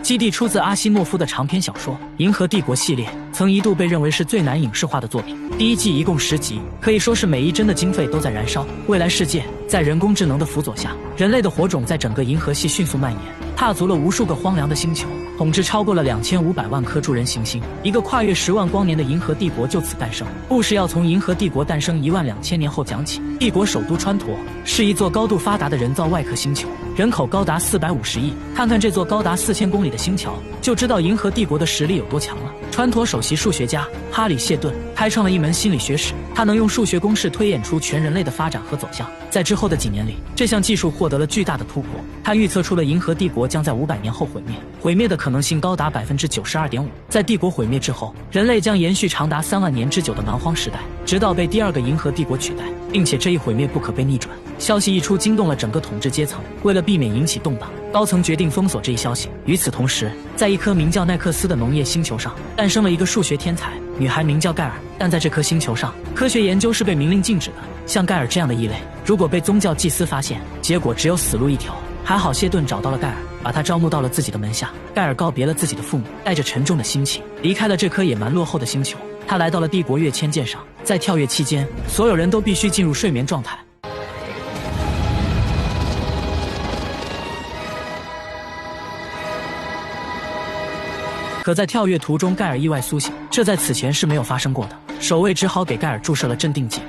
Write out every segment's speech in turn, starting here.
基地出自阿西莫夫的长篇小说《银河帝国》系列，曾一度被认为是最难影视化的作品。第一季一共10集，可以说是每一帧的经费都在燃烧。未来世界在人工智能的辅佐下，人类的火种在整个银河系迅速蔓延，踏足了无数个荒凉的星球，统治超过了2500万颗住人行星。一个跨越10万光年的银河帝国就此诞生。故事要从银河帝国诞生12000年后讲起。帝国首都川陀是一座高度发达的人造外壳星球，人口高达450亿。看看这座高达4000公里的星球，就知道银河帝国的实力有多强了。川陀首席数学家哈里谢顿开创了一门心理学史，他能用数学公式推演出全人类的发展和走向。在之后的几年里，这项技术获得了巨大的突破。他预测出了银河帝国将在500年后毁灭，毁灭的可能性高达92.5%。在帝国毁灭之后，人类将延续长达3万年之久的蛮荒时代，直到被第二个银河帝国取代，并且这一毁灭不可被逆转。消息一出，惊动了整个统治阶层。为了避免引起动荡，高层决定封锁这一消息。与此同时，在一颗名叫奈克斯的农业星球上，诞生了一个数学天才，女孩名叫盖尔。但在这颗星球上，科学研究是被明令禁止的。像盖尔这样的异类，如果被宗教祭司发现，结果只有死路一条。还好谢顿找到了盖尔，把他招募到了自己的门下。盖尔告别了自己的父母，带着沉重的心情离开了这颗野蛮落后的星球。他来到了帝国跃迁舰上，在跳跃期间，所有人都必须进入睡眠状态。可在跳跃途中，盖尔意外苏醒，这在此前是没有发生过的。守卫只好给盖尔注射了镇定剂。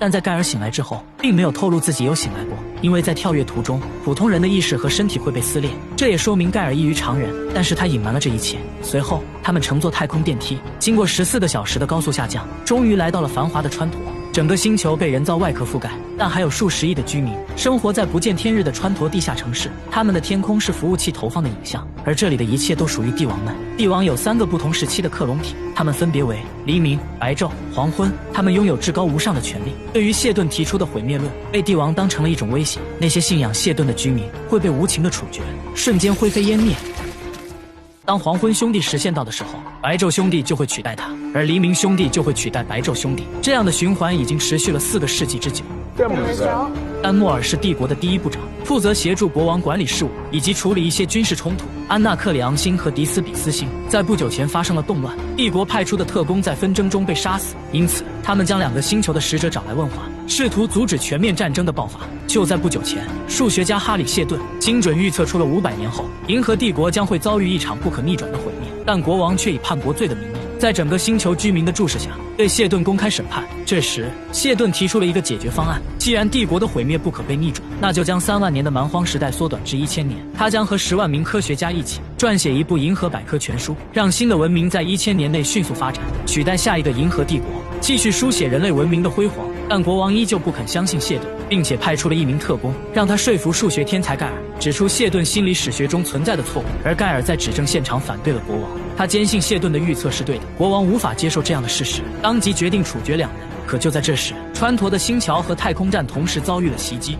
但在盖尔醒来之后，并没有透露自己有醒来过，因为在跳跃途中，普通人的意识和身体会被撕裂，这也说明盖尔异于常人。但是他隐瞒了这一切。随后，他们乘坐太空电梯，经过14个小时的高速下降，终于来到了繁华的川陀。整个星球被人造外壳覆盖，但还有数十亿的居民生活在不见天日的川陀地下城市。他们的天空是服务器投放的影像，而这里的一切都属于帝王们。帝王有3个不同时期的克隆体，他们分别为黎明、白昼、黄昏。他们拥有至高无上的权力。对于谢顿提出的毁灭论，被帝王当成了一种威胁。那些信仰谢顿的居民会被无情的处决，瞬间灰飞烟灭。当黄昏兄弟实现到的时候，白昼兄弟就会取代他，而黎明兄弟就会取代白昼兄弟。这样的循环已经持续了4个世纪之久。丹莫尔是帝国的第一部长，负责协助国王管理事务以及处理一些军事冲突。安纳克里昂星和迪斯比斯星在不久前发生了动乱，帝国派出的特工在纷争中被杀死，因此他们将2个星球的使者找来问话，试图阻止全面战争的爆发。就在不久前，数学家哈里谢顿精准预测出了500年后，银河帝国将会遭遇一场不可逆转的毁灭，但国王却以叛国罪的名义，在整个星球居民的注视下，对谢顿公开审判。这时，谢顿提出了一个解决方案：既然帝国的毁灭不可被逆转，那就将3万年的蛮荒时代缩短至1000年。他将和10万名科学家一起撰写一部银河百科全书，让新的文明在1000年内迅速发展，取代下一个银河帝国，继续书写人类文明的辉煌。但国王依旧不肯相信谢顿，并且派出了1名特工，让他说服数学天才盖尔，指出谢顿心理史学中存在的错误。而盖尔在指证现场反对了国王，他坚信谢顿的预测是对的。国王无法接受这样的事实，当即决定处决2人。可就在这时，川陀的星桥和太空站同时遭遇了袭击。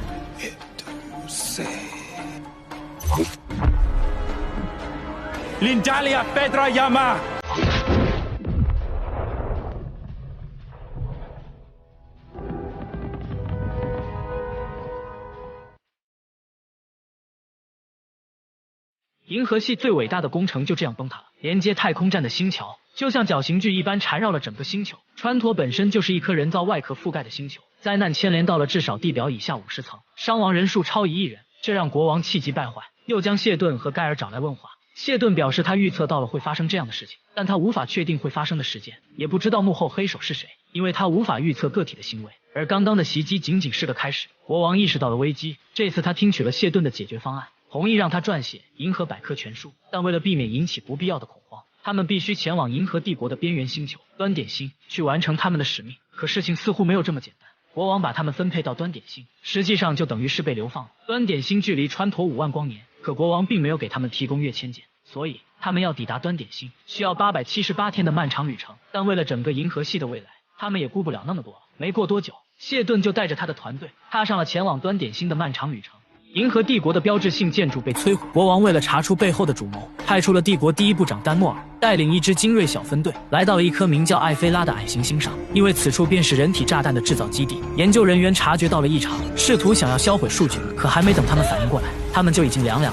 Lindalia Pedra Yama。银河系最伟大的工程就这样崩塌了，连接太空站的星桥就像绞刑具一般缠绕了整个星球。川陀本身就是一颗人造外壳覆盖的星球，灾难牵连到了至少地表以下50层，伤亡人数超1亿人，这让国王气急败坏，又将谢顿和盖尔找来问话。谢顿表示他预测到了会发生这样的事情，但他无法确定会发生的时间，也不知道幕后黑手是谁，因为他无法预测个体的行为。而刚刚的袭击仅仅是个开始，国王意识到了危机，这次他听取了谢顿的解决方案，同意让他撰写《银河百科全书》，但为了避免引起不必要的恐慌，他们必须前往银河帝国的边缘星球端点星去完成他们的使命。可事情似乎没有这么简单，国王把他们分配到端点星，实际上就等于是被流放了。端点星距离川陀5万光年，可国王并没有给他们提供跃迁舰，所以他们要抵达端点星需要878天的漫长旅程。但为了整个银河系的未来，他们也顾不了那么多。没过多久，谢顿就带着他的团队踏上了前往端点星的漫长旅程。银河帝国的标志性建筑被摧毁。国王为了查出背后的主谋，派出了帝国第一部长丹莫尔，带领一支精锐小分队来到了一颗名叫艾菲拉的矮行星上。因为此处便是人体炸弹的制造基地，研究人员察觉到了异常，试图想要销毁数据，可还没等他们反应过来，他们就已经凉了。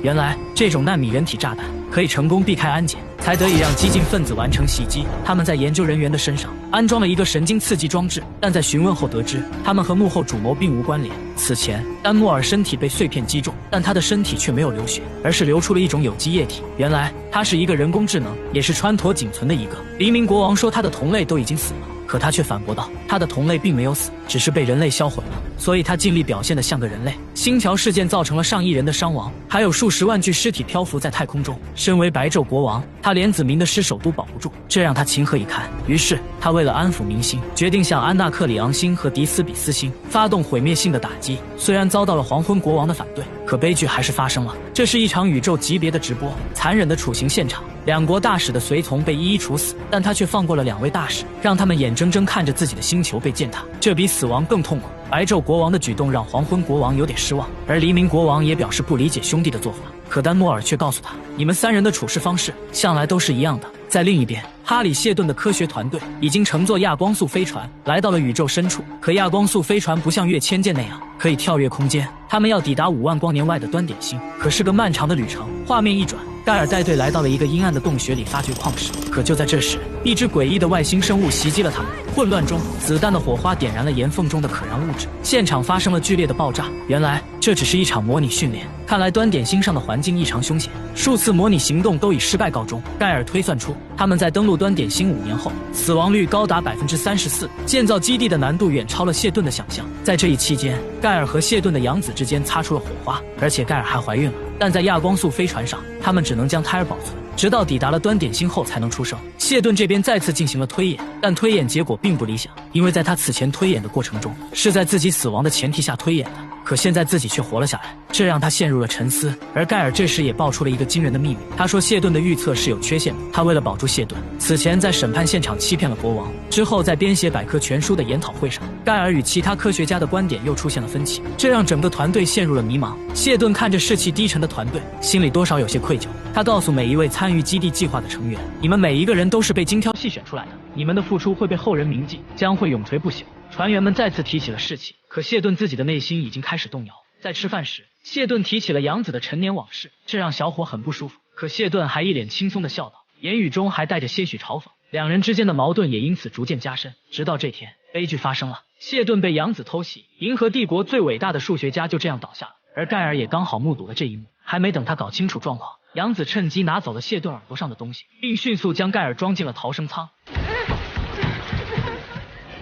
原来这种纳米人体炸弹可以成功避开安检，才得以让激进分子完成袭击。他们在研究人员的身上安装了一个神经刺激装置，但在询问后得知，他们和幕后主谋并无关联。此前，丹莫尔身体被碎片击中，但他的身体却没有流血，而是流出了一种有机液体。原来他是一个人工智能，也是川陀仅存的一个。黎明国王说他的同类都已经死了，可他却反驳道，他的同类并没有死，只是被人类销毁了，所以他尽力表现得像个人类。星条事件造成了上亿人的伤亡，还有数十万具尸体漂浮在太空中。身为白昼国王，他连子民的尸首都保不住，这让他情何以堪。于是他为了安抚民心，决定向安纳克里昂星和迪斯比斯星发动毁灭性的打击。虽然遭到了黄昏国王的反对，可悲剧还是发生了。这是一场宇宙级别的直播，残忍的处刑现场，两国大使的随从被一一处死，但他却放过了2位大使，让他们眼睁睁看着自己的星球被践踏，这比死亡更痛苦。白昼国王的举动让黄昏国王有点失望，而黎明国王也表示不理解兄弟的做法。可丹莫尔却告诉他，你们3人的处事方式向来都是一样的。在另一边，哈里谢顿的科学团队已经乘坐亚光速飞船来到了宇宙深处，可亚光速飞船不像跃迁舰那样可以跳跃空间，他们要抵达5万光年外的端点星，可是个漫长的旅程。画面一转，盖尔带队来到了一个阴暗的洞穴里发掘矿石，可就在这时，一只诡异的外星生物袭击了他们。混乱中，子弹的火花点燃了岩缝中的可燃物质，现场发生了剧烈的爆炸。原来这只是一场模拟训练，看来端点星上的环境异常凶险，数次模拟行动都以失败告终。盖尔推算出，他们在登陆端点星5年后，死亡率高达34%，建造基地的难度远超了谢顿的想象。在这一期间，盖尔和谢顿的养子之间擦出了火花，而且盖尔还怀孕了。但在亚光速飞船上，他们只能将胎儿保存，直到抵达了端点星后才能出生。谢顿这边再次进行了推演，但推演结果并不理想，因为在他此前推演的过程中，是在自己死亡的前提下推演的，可现在自己却活了下来，这让他陷入了沉思。而盖尔这时也爆出了一个惊人的秘密，他说谢顿的预测是有缺陷的，他为了保住谢顿，此前在审判现场欺骗了国王，之后在编写百科全书的研讨会上，盖尔与其他科学家的观点又出现了分歧，这让整个团队陷入了迷茫。谢顿看着士气低沉的团队，心里多少有些愧疚，他告诉每一位参与基地计划的成员，你们每一个人都是被精挑细选出来的，你们的付出会被后人铭记，将会永垂不朽。船员们再次提起了士气，可谢顿自己的内心已经开始动摇。在吃饭时，谢顿提起了养子的陈年往事，这让小伙很不舒服，可谢顿还一脸轻松的笑道，言语中还带着些许嘲讽。两人之间的矛盾也因此逐渐加深，直到这天，悲剧发生了，谢顿被养子偷袭，银河帝国最伟大的数学家就这样倒下了，而盖尔也刚好目睹了这一幕。还没等他搞清楚状况，养子趁机拿走了谢顿耳朵上的东西，并迅速将盖尔装进了逃生舱。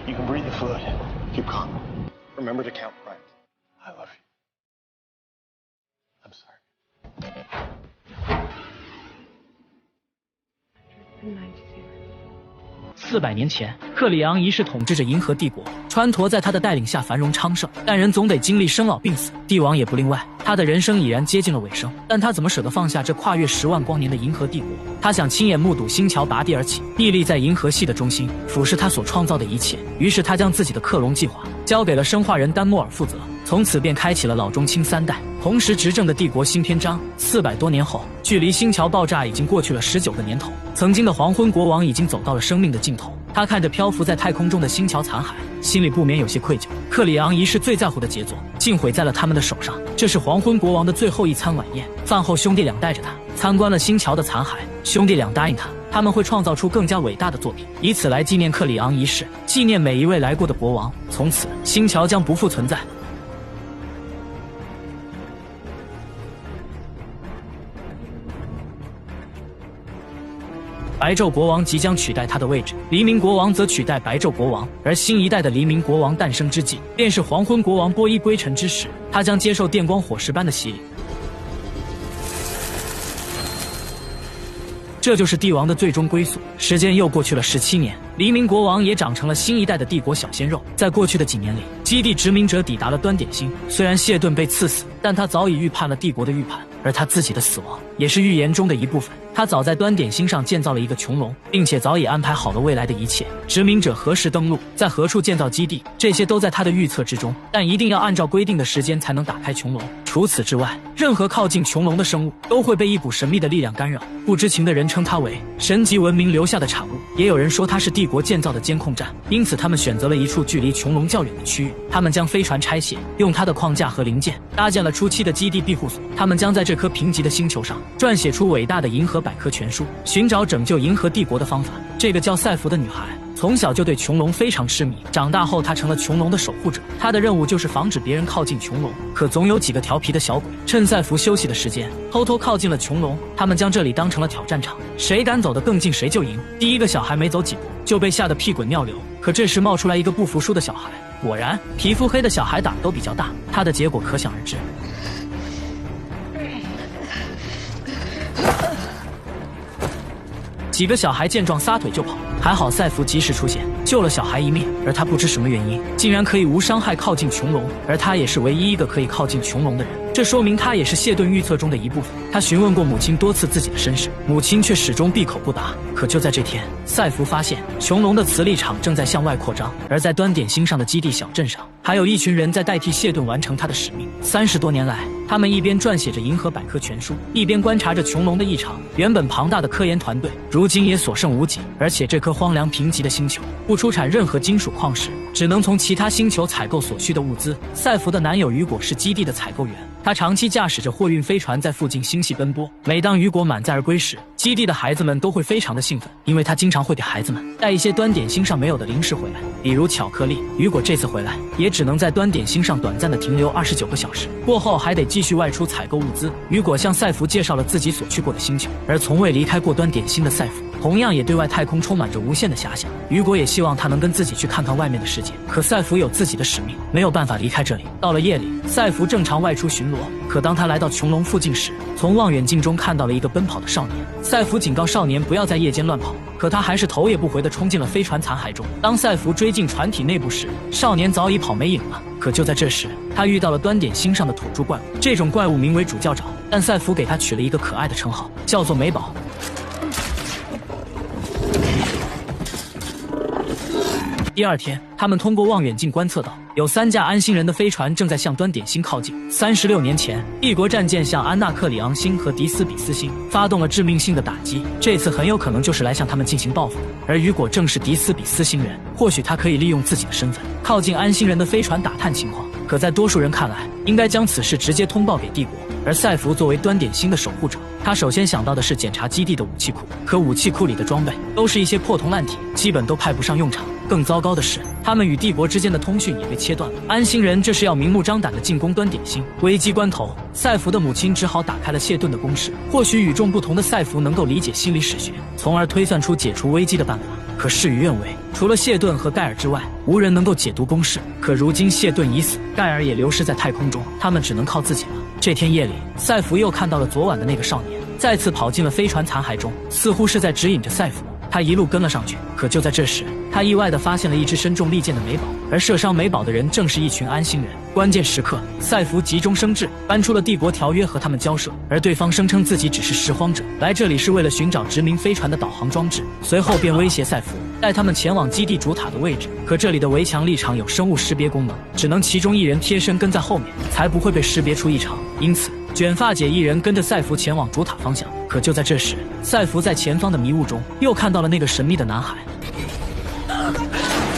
You can breathe the fluid. Keep calm. Remember to count primes. I love you. I'm sorry. Good night, dear. 400年前，克里昂一世统治着银河帝国，川陀在他的带领下繁荣昌盛，但人总得经历生老病死，帝王也不例外。他的人生已然接近了尾声，但他怎么舍得放下这跨越10万光年的银河帝国？他想亲眼目睹星桥拔地而起，屹立在银河系的中心，俯视他所创造的一切。于是他将自己的克隆计划交给了生化人丹莫尔负责，从此便开启了老中青3代同时执政的帝国新篇章。400多年后，距离星桥爆炸已经过去了19个年头，曾经的黄昏国王已经走到了生命的尽头。他看着漂浮在太空中的星桥残骸，心里不免有些愧疚。克里昂一世最在乎的杰作，竟毁在了他们的手上。这是黄昏国王的最后一餐晚宴，饭后兄弟俩带着他参观了星桥的残骸。兄弟俩答应他们会创造出更加伟大的作品，以此来纪念克里昂一世，纪念每一位来过的国王。从此，星桥将不复存在。白昼国王即将取代他的位置，黎明国王则取代白昼国王，而新一代的黎明国王诞生之际，便是黄昏国王波伊归尘之时，他将接受电光火石般的洗礼。这就是帝王的最终归宿。时间又过去了17年，黎明国王也长成了新一代的帝国小鲜肉。在过去的几年里，基地殖民者抵达了端点星，虽然谢顿被刺死，但他早已预判了帝国的预判，而他自己的死亡也是预言中的一部分。他早在端点星上建造了一个穹隆，并且早已安排好了未来的一切。殖民者何时登陆，在何处建造基地，这些都在他的预测之中。但一定要按照规定的时间才能打开穹隆。除此之外，任何靠近穹隆的生物都会被一股神秘的力量干扰。不知情的人称它为神级文明留下的产物，也有人说它是帝国建造的监控站。因此，他们选择了一处距离穹隆较远的区域。他们将飞船拆卸，用它的框架和零件搭建了初期的基地庇护所。他们将在这颗贫瘠的星球上撰写出伟大的银河百科全书，寻找拯救银河帝国的方法。这个叫赛弗的女孩从小就对穹隆非常痴迷，长大后她成了穹隆的守护者。她的任务就是防止别人靠近穹隆，可总有几个调皮的小鬼趁赛弗休息的时间偷偷靠近了穹隆。他们将这里当成了挑战场，谁敢走得更近谁就赢。第一个小孩没走几步就被吓得屁滚尿流，可这时冒出来一个不服输的小孩，果然皮肤黑的小孩胆都比较大，他的结果可想而知。几个小孩见状撒腿就跑，还好赛弗及时出现，救了小孩一命。而他不知什么原因，竟然可以无伤害靠近穹隆，而他也是唯一一个可以靠近穹隆的人。这说明他也是谢顿预测中的一部分。他询问过母亲多次自己的身世，母亲却始终闭口不答。可就在这天，赛弗发现穹隆的磁力场正在向外扩张，而在端点星上的基地小镇上，还有一群人在代替谢顿完成他的使命。30多年来，他们一边撰写着银河百科全书，一边观察着穹隆的异常。原本庞大的科研团队，如今也所剩无几。而且这颗荒凉贫瘠的星球不出产任何金属矿石，只能从其他星球采购所需的物资。赛弗的男友雨果是基地的采购员，他长期驾驶着货运飞船在附近星系奔波。每当雨果满载而归时，基地的孩子们都会非常的兴奋，因为他经常会给孩子们带一些端点星上没有的零食回来，比如巧克力。雨果这次回来也只能在端点星上短暂的停留29个小时，过后还得继续外出采购物资。雨果向赛弗介绍了自己所去过的星球，而从未离开过端点星的赛弗同样也对外太空充满着无限的遐想。雨果也希望他能跟自己去看看外面的世界，可赛弗有自己的使命，没有办法离开这里。到了夜里，赛弗正常外出巡逻，可当他来到穹隆附近时，从望远镜中看到了一个奔跑的少年。赛弗警告少年不要在夜间乱跑，可他还是头也不回地冲进了飞船残骸中。当赛弗追进船体内部时，少年早已跑没影了。可就在这时，他遇到了端点星上的土著怪物，这种怪物名为主教爪，但赛弗给他取了一个可爱的称号，叫做美宝。第二天，他们通过望远镜观测到，有3架安星人的飞船正在向端点星靠近。36年前，帝国战舰向安纳克里昂星和迪斯比斯星发动了致命性的打击，这次很有可能就是来向他们进行报复的。而雨果正是迪斯比斯星人，或许他可以利用自己的身份，靠近安星人的飞船打探情况。可在多数人看来，应该将此事直接通报给帝国。而赛弗作为端点星的守护者，他首先想到的是检查基地的武器库，可武器库里的装备都是一些破铜烂铁，基本都派不上用场。更糟糕的是，他们与帝国之间的通讯也被切断了。安星人这是要明目张胆地进攻端点星。危机关头，赛弗的母亲只好打开了谢顿的公式。或许与众不同的赛弗能够理解心理史学，从而推算出解除危机的办法。可事与愿违，除了谢顿和盖尔之外，无人能够解读公式。可如今谢顿已死，盖尔也流失在太空中，他们只能靠自己了。这天夜里，赛弗又看到了昨晚的那个少年，再次跑进了飞船残骸中，似乎是在指引着赛弗。他一路跟了上去，可就在这时，他意外地发现了一支身中利箭的美宝，而射伤美宝的人正是一群安星人。关键时刻，赛弗急中生智，搬出了帝国条约和他们交涉，而对方声称自己只是拾荒者，来这里是为了寻找殖民飞船的导航装置。随后便威胁赛弗带他们前往基地主塔的位置，可这里的围墙立场有生物识别功能，只能其中一人贴身跟在后面，才不会被识别出异常。因此卷发姐一人跟着赛弗前往主塔方向。可就在这时，赛弗在前方的迷雾中又看到了那个神秘的男孩，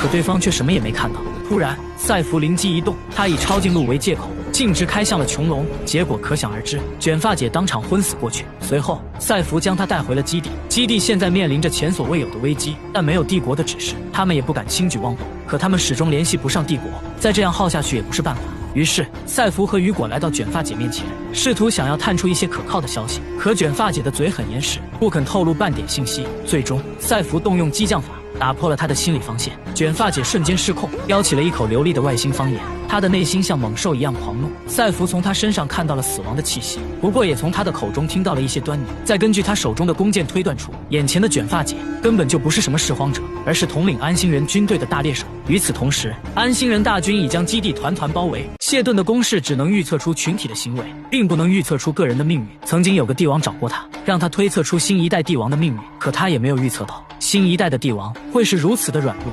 可对方却什么也没看到。突然，赛弗灵机一动，他以抄近路为借口，径直开向了穹隆。结果可想而知，卷发姐当场昏死过去。随后，赛弗将她带回了基地。基地现在面临着前所未有的危机，但没有帝国的指示，他们也不敢轻举妄动。可他们始终联系不上帝国，再这样耗下去也不是办法。于是，赛弗和雨果来到卷发姐面前，试图想要探出一些可靠的消息。可卷发姐的嘴很严实，不肯透露半点信息。最终，赛弗动用激将法打破了他的心理防线，卷发姐瞬间失控，飙起了一口流利的外星方言。她的内心像猛兽一样狂怒。赛弗从她身上看到了死亡的气息，不过也从她的口中听到了一些端倪。再根据她手中的弓箭推断出，眼前的卷发姐根本就不是什么拾荒者，而是统领安星人军队的大猎手。与此同时，安心人大军已将基地团团包围。谢顿的攻势只能预测出群体的行为，并不能预测出个人的命运。曾经有个帝王找过他，让他推测出新一代帝王的命运，可他也没有预测到新一代的帝王会是如此的软弱。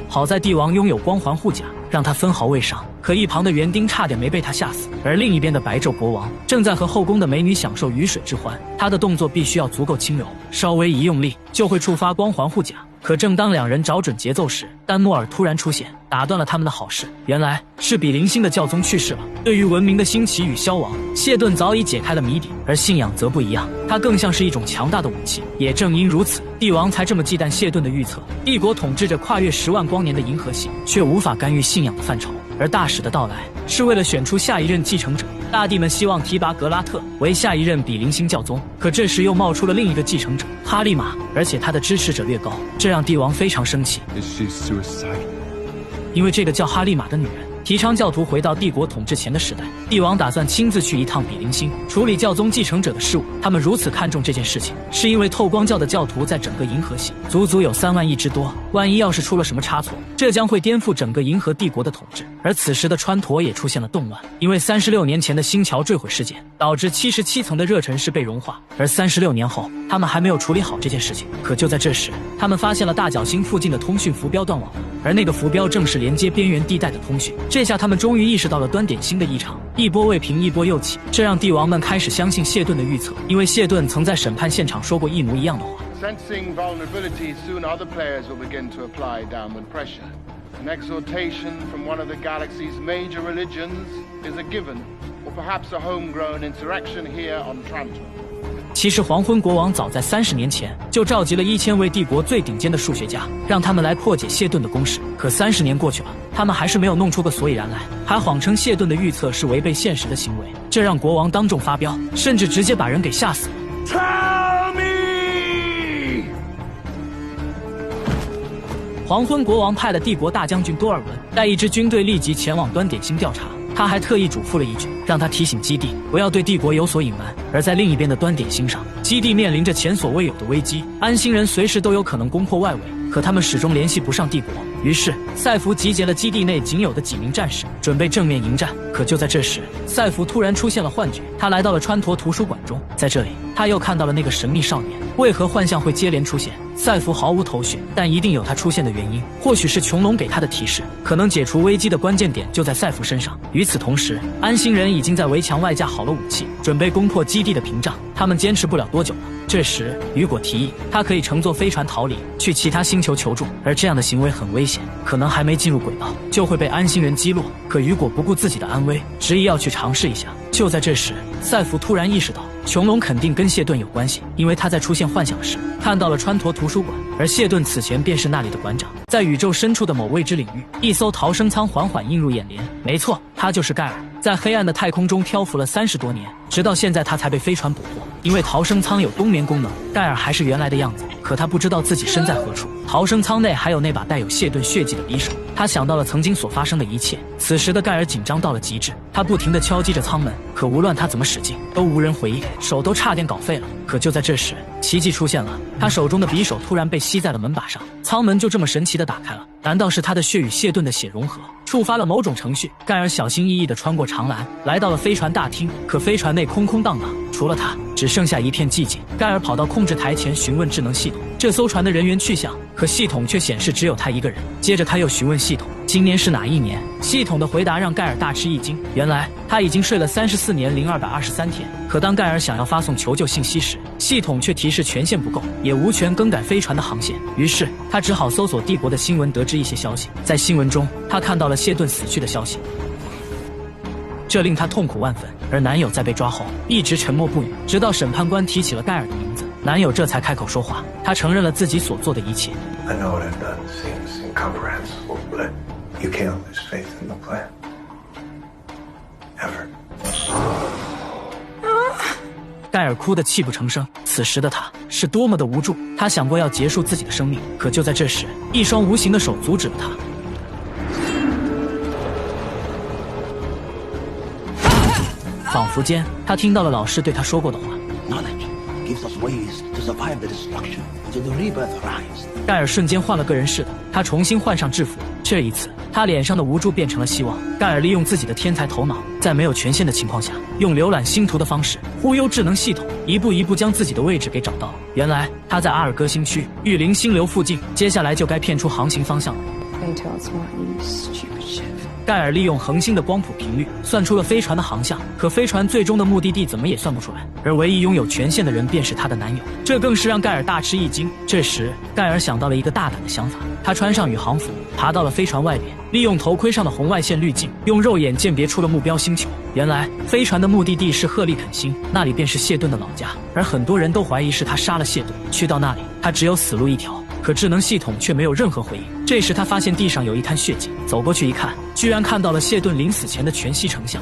好在帝王拥有光环护甲，让他分毫未伤，可一旁的园丁差点没被他吓死。而另一边的白昼国王正在和后宫的美女享受鱼水之欢，他的动作必须要足够轻柔，稍微一用力就会触发光环护甲。可正当两人找准节奏时，丹莫尔突然出现，打断了他们的好事。原来是比邻星的教宗去世了。对于文明的兴起与消亡，谢顿早已解开了谜底，而信仰则不一样，它更像是一种强大的武器。也正因如此，帝王才这么忌惮谢顿的预测。帝国统治着跨越10万光年的银河系，却无法干预信仰的范畴。而大使的到来是为了选出下一任继承者。大帝们希望提拔格拉特为下一任比邻星教宗，可这时又冒出了另一个继承者哈利玛，而且他的支持者略高，这让帝王非常生气。因为这个叫哈利玛的女人提倡教徒回到帝国统治前的时代，帝王打算亲自去一趟比邻星，处理教宗继承者的事务。他们如此看重这件事情，是因为透光教的教徒在整个银河系足足有3万亿之多，万一要是出了什么差错，这将会颠覆整个银河帝国的统治。而此时的川陀也出现了动乱，因为36年前的星桥坠毁事件，导致77层的热尘室被融化，而36年后，他们还没有处理好这件事情。可就在这时，他们发现了大角星附近的通讯浮标断网了，而那个浮标正是连接边缘地带的通讯。这下他们终于意识到了端点星的异常，一波未平一波又起，这让帝王们开始相信谢顿的预测，因为谢顿曾在审判现场说过一模一样的话。Sensing vulnerability, soon other players will begin to apply downward pressure. An exhortation from one of the galaxy's major religions is a given, or perhaps a homegrown insurrection here on Trantor. 其实黄昏国王早在30年前就召集了1000位帝国最顶尖的数学家，让他们来破解谢顿的公式。可30年过去了，他们还是没有弄出个所以然来，还谎称谢顿的预测是违背现实的行为，这让国王当众发飙，甚至直接把人给吓死了。Tell me! 黄昏国王派了帝国大将军多尔文带一支军队立即前往端点星调查。他还特意嘱咐了一句，让他提醒基地不要对帝国有所隐瞒。而在另一边的端点星上，基地面临着前所未有的危机，安心人随时都有可能攻破外围，可他们始终联系不上帝国。于是赛弗集结了基地内仅有的几名战士，准备正面迎战。可就在这时，赛弗突然出现了幻觉，他来到了川陀图书馆中，在这里他又看到了那个神秘少年。为何幻象会接连出现？赛弗毫无头绪，但一定有他出现的原因。或许是穹隆给他的提示，可能解除危机的关键点就在赛弗身上。与此同时，安心人已经在围墙外架好了武器，准备攻破基地的屏障。他们坚持不了多久了。这时，雨果提议他可以乘坐飞船逃离，去其他星球求助，而这样的行为很危险，可能还没进入轨道就会被安心人击落。可雨果不顾自己的安危，执意要去尝试一下。就在这时，赛弗突然意识到穹隆肯定跟谢顿有关系，因为他在出现幻想时看到了川陀图书馆，而谢顿此前便是那里的馆长。在宇宙深处的某未知领域，一艘逃生舱缓缓映入眼帘。没错，他就是盖尔，在黑暗的太空中漂浮了30多年，直到现在他才被飞船捕获。因为逃生舱有冬眠功能，盖尔还是原来的样子，可他不知道自己身在何处。逃生舱内还有那把带有谢顿血迹的匕首，他想到了曾经所发生的一切。此时的盖尔紧张到了极致，他不停地敲击着舱门，可无论他怎么使劲，都无人回应，手都差点搞废了。可就在这时，奇迹出现了，他手中的匕首突然被吸在了门把上，舱门就这么神奇地打开了。难道是他的血与谢顿的血融合，触发了某种程序？盖尔小心翼翼地穿过长廊，来到了飞船大厅，可飞船内空空荡荡，除了他，只剩下一片寂静。盖尔跑到控制台前询问智能系统这艘船的人员去向，可系统却显示只有他一个人。接着他又询问系统今年是哪一年，系统的回答让盖尔大吃一惊，原来他已经睡了34年零223天。可当盖尔想要发送求救信息时，系统却提示权限不够，也无权更改飞船的航线。于是他只好搜索帝国的新闻，得知一些消息。在新闻中，他看到了谢顿死去的消息，这令他痛苦万分。而男友在被抓后一直沉默不语，直到审判官提起了盖尔的名字，男友这才开口说话。他承认了自己所做的一切。 I know what I've done seems incomprehensible, but you can't lose faith in the plan. Ever. 盖尔哭得泣不成声，此时的他是多么的无助。他想过要结束自己的生命，可就在这时，一双无形的手阻止了他。仿佛间，他听到了老师对他说过的话。gives us ways to survive the destruction until the rebirth arrives. 盖尔瞬间换了个人似的，他重新换上制服。这一次，他脸上的无助变成了希望。盖尔利用自己的天才头脑，在没有权限的情况下，用浏览星图的方式忽悠智能系统，一步一步将自己的位置给找到。原来他在阿尔戈星区玉灵星流附近，接下来就该骗出航行方向了。 Until it's not you, stupid ship. 盖尔利用恒星的光谱频率算出了飞船的航向，可飞船最终的目的地怎么也算不出来。而唯一拥有权限的人便是她的男友，这更是让盖尔大吃一惊。这时，盖尔想到了一个大胆的想法，他穿上宇航服，爬到了飞船外边，利用头盔上的红外线滤镜，用肉眼鉴别出了目标星球。原来，飞船的目的地是赫利肯星，那里便是谢顿的老家。而很多人都怀疑是他杀了谢顿，去到那里，他只有死路一条。 可智能系统却没有任何回应。这时他发现地上有一滩血迹，走过去一看，居然看到了谢顿临死前的全息成像。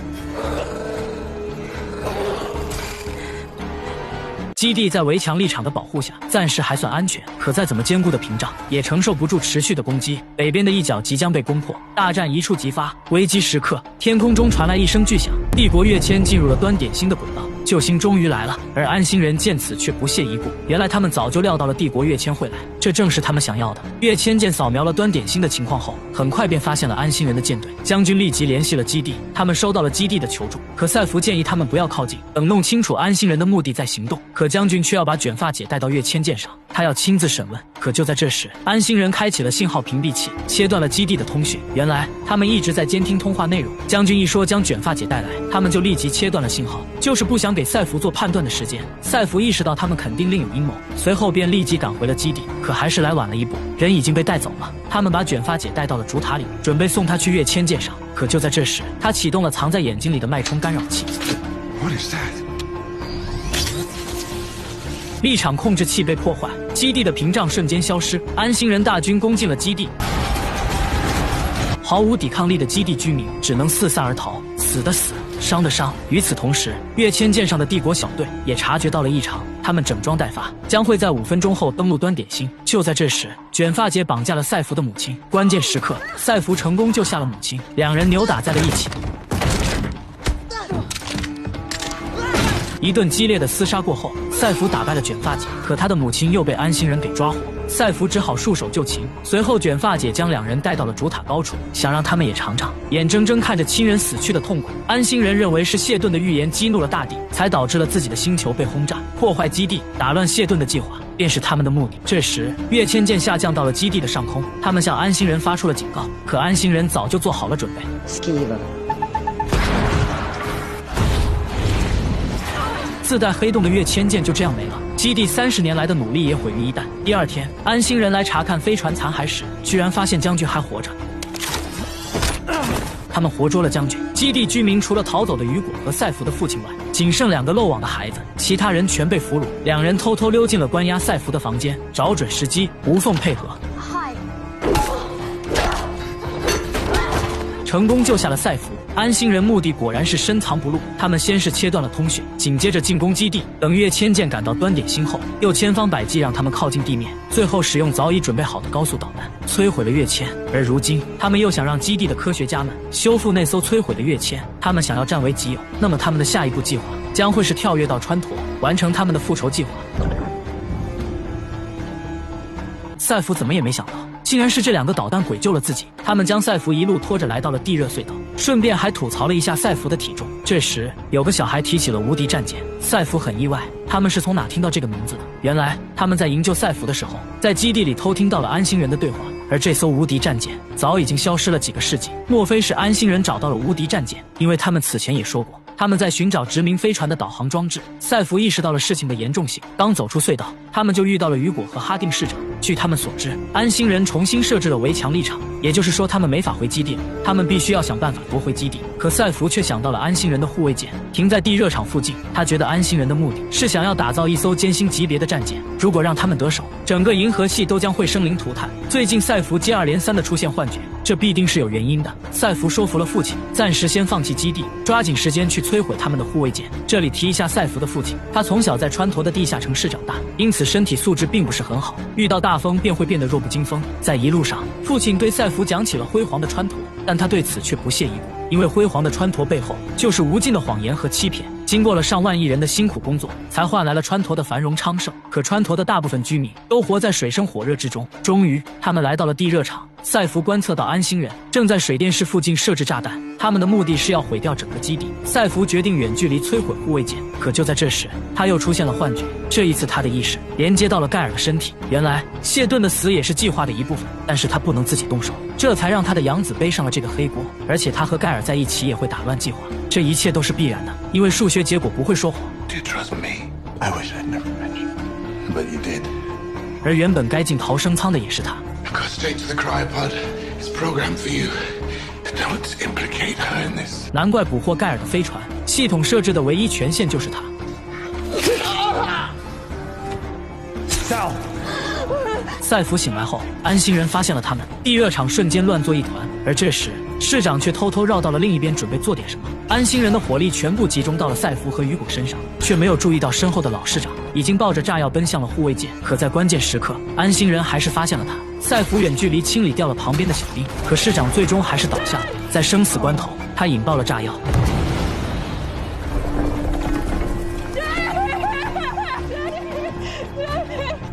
基地在围墙立场的保护下，暂时还算安全。可再怎么坚固的屏障，也承受不住持续的攻击。北边的一角即将被攻破，大战一触即发。危机时刻，天空中传来一声巨响，帝国跃迁进入了端点星的轨道。 救星终于来了，而安心人见此却不屑一顾。原来他们早就料到了帝国跃迁会来，这正是他们想要的。跃迁舰扫描了端点星的情况后，很快便发现了安心人的舰队。将军立即联系了基地，他们收到了基地的求助。可赛弗建议他们不要靠近，等弄清楚安心人的目的再行动。可将军却要把卷发姐带到跃迁舰上，他要亲自审问。可就在这时，安心人开启了信号屏蔽器，切断了基地的通讯。原来他们一直在监听通话内容。将军一说将卷发姐带来，他们就立即切断了信号，就是不想给赛弗做判断的时间。赛弗意识到他们肯定另有阴谋，随后便立即赶回了基地。可还是来晚了一步，人已经被带走了。他们把卷发姐带到了主塔里，准备送她去跃迁舰上。可就在这时，他启动了藏在眼睛里的脉冲干扰器。What is that? 立场控制器被破坏，基地的屏障瞬间消失，安心人大军攻进了基地。毫无抵抗力的基地居民只能四散而逃，死的死，伤的伤。与此同时，跃迁舰上的帝国小队也察觉到了异常，他们整装待发，将会在5分钟后登陆端点星。就在这时，卷发姐绑架了赛弗的母亲，关键时刻，赛弗成功救下了母亲，两人扭打在了一起。一顿激烈的厮杀过后，赛弗打败了卷发姐，可他的母亲又被安心人给抓获。赛弗只好束手就擒。随后，卷发姐将两人带到了主塔高处，想让他们也尝尝眼睁睁看着亲人死去的痛苦。安心人认为是谢顿的预言激怒了大地，才导致了自己的星球被轰炸，破坏基地，打乱谢顿的计划，便是他们的目的。这时，跃迁舰下降到了基地的上空，他们向安心人发出了警告，可安心人早就做好了准备。自带黑洞的跃迁舰就这样没了，基地30年来的努力也毁于一旦。第二天，安心人来查看飞船残骸时，居然发现将军还活着。他们活捉了将军。基地居民除了逃走的雨果和赛弗的父亲外，仅剩2个漏网的孩子，其他人全被俘虏。两人偷偷溜进了关押赛弗的房间，找准时机，无缝配合，成功救下了赛弗。安心人目的果然是深藏不露，他们先是切断了通讯，紧接着进攻基地。等跃迁舰赶到端点星后，又千方百计让他们靠近地面，最后使用早已准备好的高速导弹摧毁了跃迁。而如今，他们又想让基地的科学家们修复那艘摧毁的跃迁，他们想要占为己有。那么他们的下一步计划将会是跳跃到川陀，完成他们的复仇计划。赛弗怎么也没想到，竟然是这2个导弹鬼救了自己。他们将赛弗一路拖着来到了地热隧道，顺便还吐槽了一下赛弗的体重。这时，有个小孩提起了无敌战舰，赛弗很意外，他们是从哪听到这个名字的？原来他们在营救赛弗的时候，在基地里偷听到了安心人的对话。而这艘无敌战舰早已经消失了几个世纪，莫非是安心人找到了无敌战舰？因为他们此前也说过，他们在寻找殖民飞船的导航装置。赛弗意识到了事情的严重性，刚走出隧道，他们就遇到了雨果和哈定使者。据他们所知，安心人重新设置了围墙立场，也就是说他们没法回基地了，他们必须要想办法夺回基地。可赛弗却想到了安心人的护卫舰停在地热场附近，他觉得安心人的目的是想要打造一艘歼星级别的战舰，如果让他们得手，整个银河系都将会生灵涂炭。最近赛弗接二连三的出现幻觉，这必定是有原因的。赛弗说服了父亲，暂时先放弃基地，抓紧时间去摧毁他们的护卫舰。这里提一下赛弗的父亲，他从小在川陀的地下城市长大，因此身体素质并不是很好，遇到大风便会变得弱不禁风。在一路上，父亲对赛弗讲起了辉煌的川陀，但他对此却不屑一顾，因为辉煌的川陀背后就是无尽的谎言和欺骗。经过了上万亿人的辛苦工作，才换来了川陀的繁荣昌盛。可川陀的大部分居民都活在水深火热之中。终于，他们来到了地热场。赛弗观测到安星人正在水电室附近设置炸弹，他们的目的是要毁掉整个基地。赛弗决定远距离摧毁护卫舰，可就在这时，他又出现了幻觉。这一次，他的意识连接到了盖尔的身体。原来，谢顿的死也是计划的一部分，但是他不能自己动手，这才让他的养子背上了这个黑锅。而且他和盖尔在一起也会打乱计划，这一切都是必然的，因为数学结果不会说谎。Do you trust me? I wish I'd never met you, but you did. 而原本该进逃生舱的也是他。I got straight to the cryopod. It's programmed for you. Don't implicate her in this. 难怪捕获盖尔的飞船系统设置的唯一权限就是他。赛弗醒来后，安星人发现了他们，地热场瞬间乱作一团。而这时，市长却偷偷绕到了另一边，准备做点什么。安星人的火力全部集中到了赛弗和雨果身上，却没有注意到身后的老市长已经抱着炸药奔向了护卫舰。可在关键时刻，安星人还是发现了他。赛弗远距离清理掉了旁边的小兵，可市长最终还是倒下了。在生死关头，他引爆了炸药。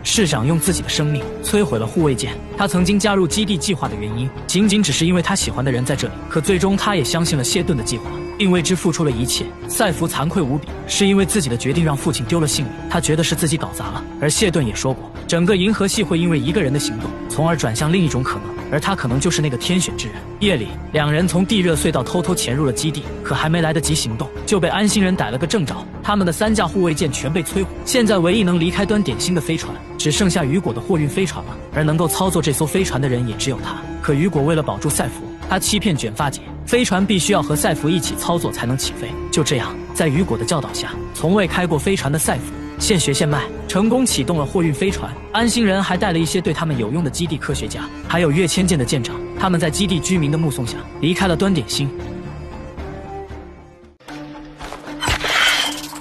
市长用自己的生命摧毁了护卫舰。他曾经加入基地计划的原因，仅仅只是因为他喜欢的人在这里。可最终，他也相信了谢顿的计划，并为之付出了一切。赛弗惭愧无比，是因为自己的决定让父亲丢了性命，他觉得是自己搞砸了。而谢顿也说过，整个银河系会因为一个人的行动，从而转向另一种可能，而他可能就是那个天选之人。夜里，两人从地热隧道偷偷潜入了基地，可还没来得及行动，就被安星人逮了个正着。他们的3架护卫舰全被摧毁，现在唯一能离开端点星的飞船，只剩下雨果的货运飞船了。而能够操作这艘飞船的人也只有他。可雨果为了保住赛弗，他欺骗卷发姐，飞船必须要和赛弗一起操作才能起飞。就这样，在雨果的教导下，从未开过飞船的赛弗现学现卖，成功启动了货运飞船。安星人还带了一些对他们有用的基地科学家，还有跃迁舰的舰长。他们在基地居民的目送下离开了端点星。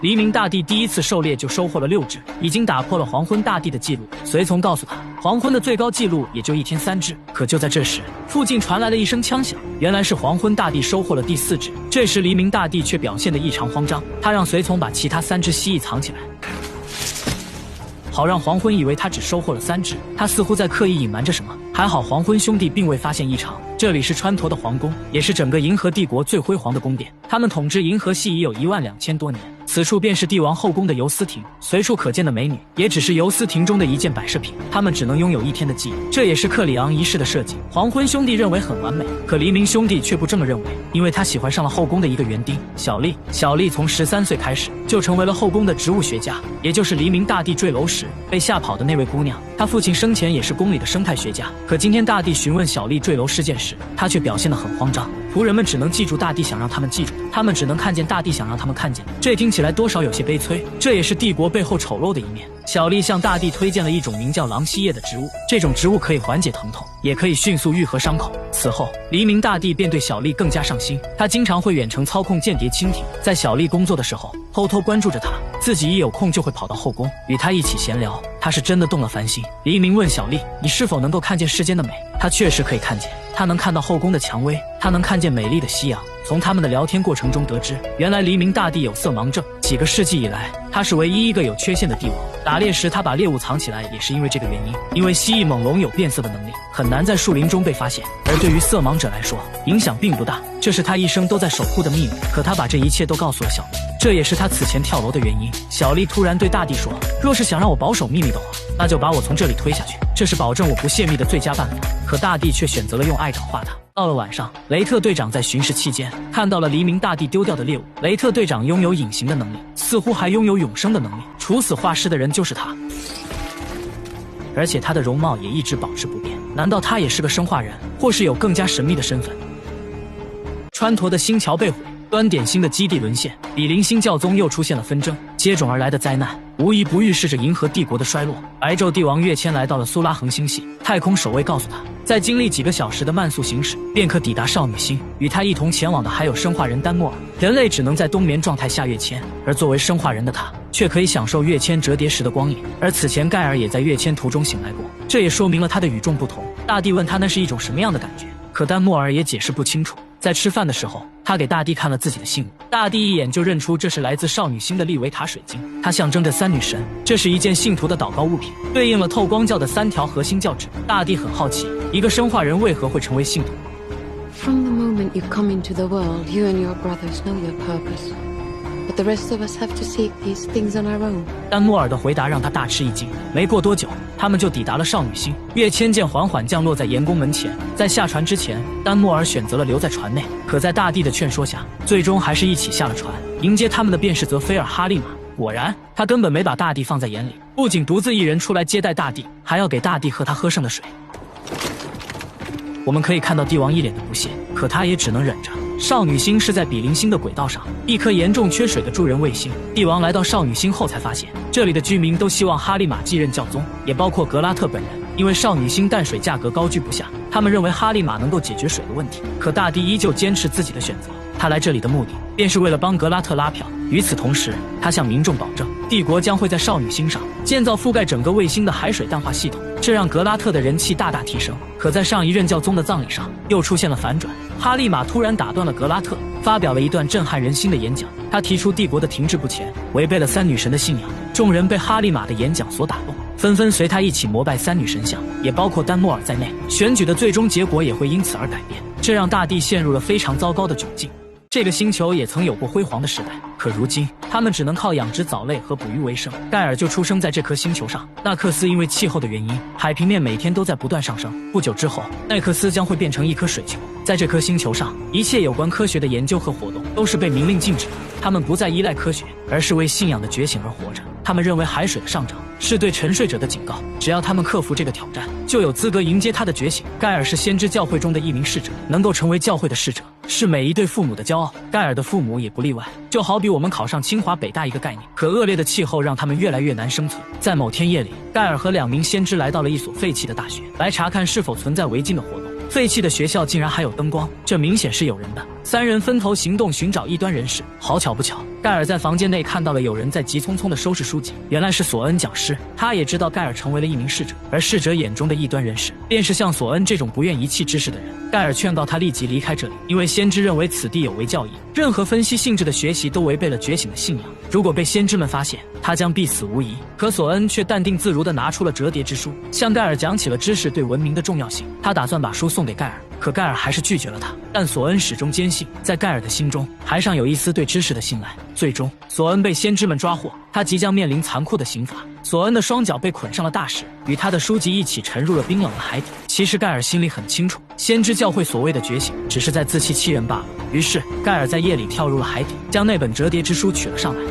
黎明大帝第一次狩猎就收获了6只，已经打破了黄昏大帝的记录。随从告诉他，黄昏的最高纪录也就1天3只。可就在这时，附近传来了一声枪响，原来是黄昏大帝收获了第4只。这时黎明大帝却表现得异常慌张，他让随从把其他3只蜥蜴藏起来，好让黄昏以为他只收获了3只。他似乎在刻意隐瞒着什么。还好黄昏兄弟并未发现异常。这里是川陀的皇宫，也是整个银河帝国最辉煌的宫殿。他们统治银河系已有12000多年。此处便是帝王后宫的游丝亭，随处可见的美女也只是游丝亭中的一件摆设品，他们只能拥有1天的记忆。这也是克里昂一世的设计。黄昏兄弟认为很完美，可黎明兄弟却不这么认为，因为他喜欢上了后宫的一个园丁小丽。小丽从13岁开始就成为了后宫的植物学家，也就是黎明大帝坠楼时被吓跑的那位姑娘。她父亲生前也是宫里的生态学家。可今天大帝询问小丽坠楼事件时，她却表现得很慌张。仆人们只能记住大帝想让他们记住的，他们只能看见大帝想让他们看见的。这听起来多少有些悲催，这也是帝国背后丑陋的一面。小丽向大帝推荐了一种名叫狼蜥叶的植物，这种植物可以缓解疼痛，也可以迅速愈合伤口。此后，黎明大帝便对小丽更加上心，他经常会远程操控间谍蜻蜓，在小丽工作的时候偷偷关注着她，自己一有空就会跑到后宫与她一起闲聊。他是真的动了凡心。黎明问小丽，你是否能够看见世间的美？她确实可以看见，她能看到后宫的蔷薇，她能看见美丽的夕阳。从他们的聊天过程中得知，原来黎明大帝有色盲症，几个世纪以来，他是唯一一个有缺陷的帝王。打猎时他把猎物藏起来也是因为这个原因，因为蜥蜴猛龙有变色的能力，很难在树林中被发现，而对于色盲者来说影响并不大，这是他一生都在守护的秘密。可他把这一切都告诉了小丽，这也是他此前跳楼的原因。小丽突然对大帝说，若是想让我保守秘密的话，那就把我从这里推下去，这是保证我不泄密的最佳办法。可大帝却选择了用爱感化他。到了晚上，雷特队长在巡视期间看到了黎明大帝丢掉的猎物。雷特队长拥有隐形的能力，似乎还拥有永生的能力，处死化尸的人就是他，而且他的容貌也一直保持不变。难道他也是个生化人，或是有更加神秘的身份？川陀的星桥被毁，端点星的基地沦陷，比邻星教宗又出现了纷争，接踵而来的灾难无一不预示着银河帝国的衰落。白昼帝王跃迁来到了苏拉恒星系，太空守卫告诉他，在经历几个小时的慢速行驶便可抵达少女星。与他一同前往的还有生化人丹莫尔。人类只能在冬眠状态下跃迁，而作为生化人的他却可以享受跃迁折叠时的光影。而此前盖尔也在跃迁途中醒来过，这也说明了他的与众不同。大帝问他那是一种什么样的感觉，可丹莫尔也解释不清楚。在吃饭的时候，他给大地看了自己的信物，大地一眼就认出这是来自少女星的利维塔水晶，它象征着三女神，这是一件信徒的祷告物品，对应了透光教的3条核心教旨。大地很好奇，一个生化人为何会成为信徒。 From the moment you come into the world, you and your brothers know your purpose. But the rest of us have to seek these things on our own. 丹莫尔的回答让他大吃一惊。没过多久，他们就抵达了少女星。跃迁舰缓缓降落在盐宫门前。在下船之前，丹莫尔选择了留在船内，可在大地的劝说下，最终还是一起下了船。迎接他们的便是泽菲尔·哈利玛。果然，他根本没把大地放在眼里，不仅独自一人出来接待大地，还要给大地喝他喝剩的水。我们可以看到帝王一脸的不屑，可他也只能忍着。少女星是在比邻星的轨道上，一颗严重缺水的助人卫星。帝王来到少女星后才发现，这里的居民都希望哈利玛继任教宗，也包括格拉特本人。因为少女星淡水价格高居不下，他们认为哈利玛能够解决水的问题。可大地依旧坚持自己的选择，他来这里的目的便是为了帮格拉特拉票。与此同时，他向民众保证，帝国将会在少女星上建造覆盖整个卫星的海水淡化系统，这让格拉特的人气大大提升。可在上一任教宗的葬礼上，又出现了反转。哈利玛突然打断了格拉特，发表了一段震撼人心的演讲。他提出帝国的停滞不前，违背了三女神的信仰。众人被哈利玛的演讲所打动，纷纷随他一起膜拜三女神像，也包括丹莫尔在内。选举的最终结果也会因此而改变，这让大地陷入了非常糟糕的窘境。这个星球也曾有过辉煌的时代，可如今他们只能靠养殖藻类和捕鱼为生。盖尔就出生在这颗星球上。纳克斯因为气候的原因，海平面每天都在不断上升。不久之后，奈克斯将会变成一颗水球。在这颗星球上，一切有关科学的研究和活动都是被明令禁止的。他们不再依赖科学，而是为信仰的觉醒而活着。他们认为海水的上涨是对沉睡者的警告，只要他们克服这个挑战，就有资格迎接他的觉醒。盖尔是先知教会中的一名使者，能够成为教会的使者，是每一对父母的骄傲。盖尔的父母也不例外，就好比我们考上清华北大一个概念。可恶劣的气候让他们越来越难生存。在某天夜里，盖尔和2名先知来到了一所废弃的大学，来查看是否存在违禁的活动。废弃的学校竟然还有灯光，这明显是有人的。3人分头行动，寻找异端人士。好巧不巧，盖尔在房间内看到了有人在急匆匆地收拾书籍，原来是索恩讲师。他也知道盖尔成为了一名侍者，而侍者眼中的异端人士便是像索恩这种不愿遗弃知识的人。盖尔劝告他立即离开这里，因为先知认为此地有违教义，任何分析性质的学习都违背了觉醒的信仰。如果被先知们发现，他将必死无疑。可索恩却淡定自如地拿出了折叠之书，向盖尔讲起了知识对文明的重要性。他打算把书送给盖尔，可盖尔还是拒绝了他。但索恩始终坚信，在盖尔的心中还尚有一丝对知识的信赖。最终，索恩被先知们抓获，他即将面临残酷的刑罚。索恩的双脚被捆上了大石，与他的书籍一起沉入了冰冷的海底。其实盖尔心里很清楚，先知教会所谓的觉醒只是在自欺欺人罢了。于是盖尔在夜里跳入了海底，将那本折叠之书取了上来。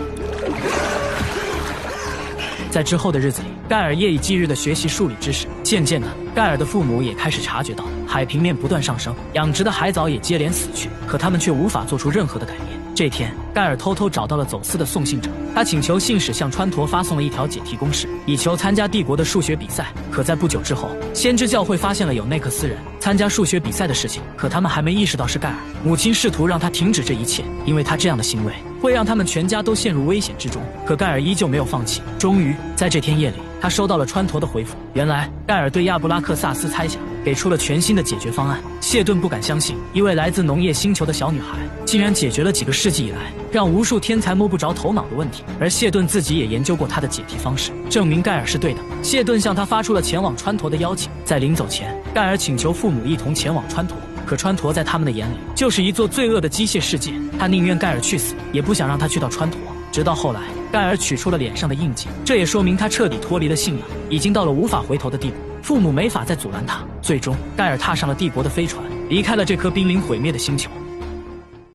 在之后的日子里，盖尔夜以继日地学习数理知识。渐渐的，盖尔的父母也开始察觉到海平面不断上升，养殖的海藻也接连死去，可他们却无法做出任何的改变。这天，盖尔偷偷找到了走私的送信者，他请求信使向川陀发送了一条解题公式，以求参加帝国的数学比赛。可在不久之后，先知教会发现了有内克斯人参加数学比赛的事情，可他们还没意识到是盖尔。母亲试图让他停止这一切，因为他这样的行为会让他们全家都陷入危险之中。可盖尔依旧没有放弃。终于，在这天夜里，他收到了川陀的回复。原来，盖尔对亚布拉克萨斯猜想给出了全新的解决方案。谢顿不敢相信，一位来自农业星球的小女孩竟然解决了几个世纪以来让无数天才摸不着头脑的问题。而谢顿自己也研究过他的解题方式，证明盖尔是对的。谢顿向他发出了前往川陀的邀请。在临走前，盖尔请求父母一同前往川陀。可川陀在他们的眼里就是一座罪恶的机械世界，他宁愿盖尔去死，也不想让他去到川陀。直到后来，盖尔取出了脸上的印记，这也说明他彻底脱离了信仰，已经到了无法回头的地步。父母没法再阻拦他。最终，盖尔踏上了帝国的飞船，离开了这颗濒临毁灭的星球。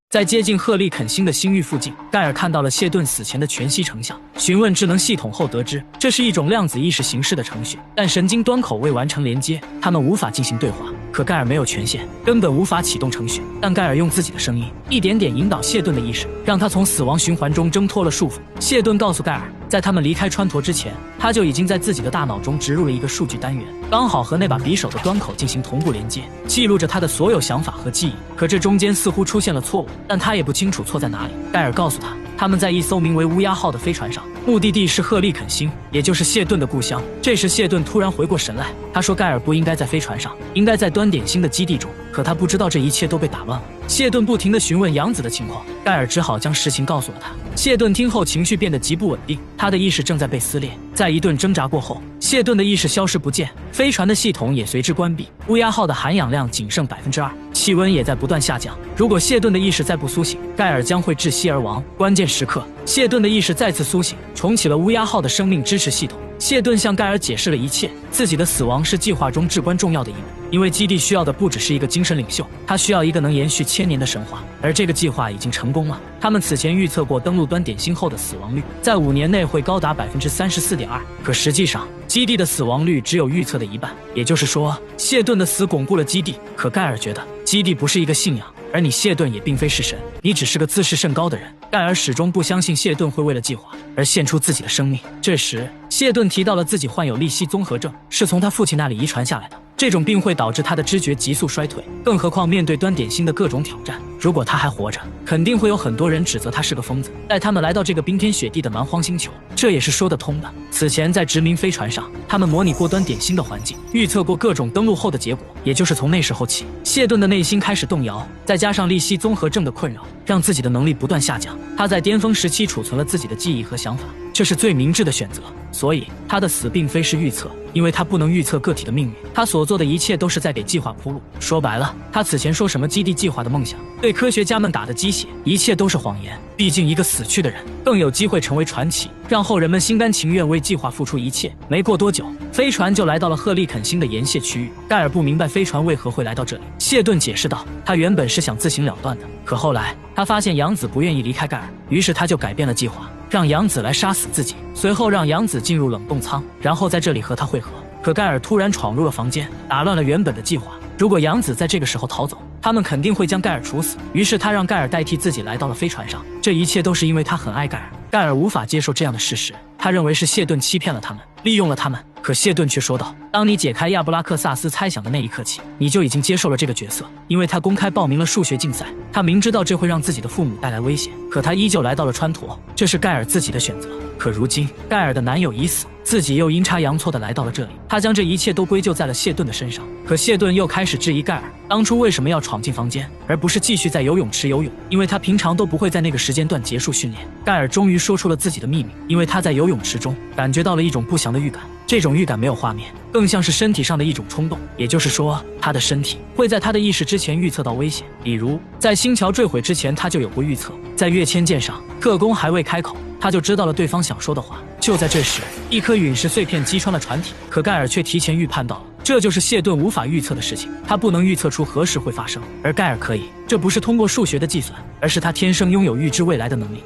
在接近赫利肯星的星域附近，盖尔看到了谢顿死前的全息成像。询问智能系统后得知，这是一种量子意识形式的程序，但神经端口未完成连接，他们无法进行对话。可盖尔没有权限，根本无法启动程序。但盖尔用自己的声音，一点点引导谢顿的意识，让他从死亡循环中挣脱了束缚。谢顿告诉盖尔，在他们离开川陀之前，他就已经在自己的大脑中植入了一个数据单元，刚好和那把匕首的端口进行同步连接，记录着他的所有想法和记忆。可这中间似乎出现了错误，但他也不清楚错在哪里。盖尔告诉他，他们在一艘名为乌鸦号的飞船上，目的地是赫利肯星，也就是谢顿的故乡。这时谢顿突然回过神来，他说盖尔不应该在飞船上，应该在端点星的基地中，可他不知道这一切都被打乱了。谢顿不停地询问杨子的情况，盖尔只好将实情告诉了他。谢顿听后情绪变得极不稳定，他的意识正在被撕裂。在一顿挣扎过后，谢顿的意识消失不见，飞船的系统也随之关闭。乌鸦号的含氧量仅剩2%，气温也在不断下降。如果谢顿的意识再不苏醒，盖尔将会窒息而亡。关键时刻，谢顿的意识再次苏醒，重启了乌鸦号的生命支持系统。谢顿向盖尔解释了一切，自己的死亡是计划中至关重要的一步，因为基地需要的不只是一个精神领袖，他需要一个能延续1000年的神话，而这个计划已经成功了。他们此前预测过登陆端点星后的死亡率在5年内会高达34.2%，可实际上基地的死亡率只有预测的一半，也就是说，谢顿的死巩固了基地。可盖尔觉得基地不是一个信仰，而你谢顿也并非是神，你只是个自视甚高的人。盖尔始终不相信谢顿会为了计划而献出自己的生命。这时，谢顿提到了自己患有利希综合症，是从他父亲那里遗传下来的。这种病会导致他的知觉急速衰退，更何况面对端点星的各种挑战，如果他还活着，肯定会有很多人指责他是个疯子，带他们来到这个冰天雪地的蛮荒星球，这也是说得通的。此前在殖民飞船上，他们模拟过端点星的环境，预测过各种登陆后的结果，也就是从那时候起，谢顿的内心开始动摇，再加上利希综合症的困扰，让自己的能力不断下降。他在巅峰时期储存了自己的记忆和想法，这是最明智的选择。所以他的死并非是预测，因为他不能预测个体的命运，他所做的一切都是在给计划铺路。说白了，他此前说什么基地计划的梦想，对科学家们打的鸡血，一切都是谎言。毕竟一个死去的人更有机会成为传奇，让后人们心甘情愿为计划付出一切。没过多久，飞船就来到了赫利肯星的沿线区域。盖尔不明白飞船为何会来到这里，谢顿解释道，他原本是想自行了断的，可后来他发现杨子不愿意离开盖尔，于是他就改变了计划，让杨子来杀死自己，随后让杨子进入冷冻舱，然后在这里和他会合。可盖尔突然闯入了房间，打乱了原本的计划。如果杨子在这个时候逃走，他们肯定会将盖尔处死。于是他让盖尔代替自己来到了飞船上，这一切都是因为他很爱盖尔。盖尔无法接受这样的事实，他认为是谢顿欺骗了他们，利用了他们。可谢顿却说道，当你解开亚布拉克萨斯猜想的那一刻起，你就已经接受了这个角色，因为他公开报名了数学竞赛，他明知道这会让自己的父母带来危险，可他依旧来到了川陀，这是盖尔自己的选择。可如今盖尔的男友已死，自己又阴差阳错的来到了这里，他将这一切都归咎在了谢顿的身上。可谢顿又开始质疑盖尔当初为什么要闯进房间，而不是继续在游泳池游泳，因为他平常都不会在那个时间段结束训练。盖尔终于说出了自己的秘密，因为他在游泳池中感觉到了一种不祥的预感，这种预感没有画面，更像是身体上的一种冲动，也就是说他的身体会在他的意识之前预测到危险。比如在星桥坠毁之前他就有过预测，在跃迁舰上特工还未开口，他就知道了对方想说的话。就在这时，一颗陨石碎片击穿了船体，可盖尔却提前预判到了，这就是谢顿无法预测的事情，他不能预测出何时会发生，而盖尔可以。这不是通过数学的计算，而是他天生拥有预知未来的能力。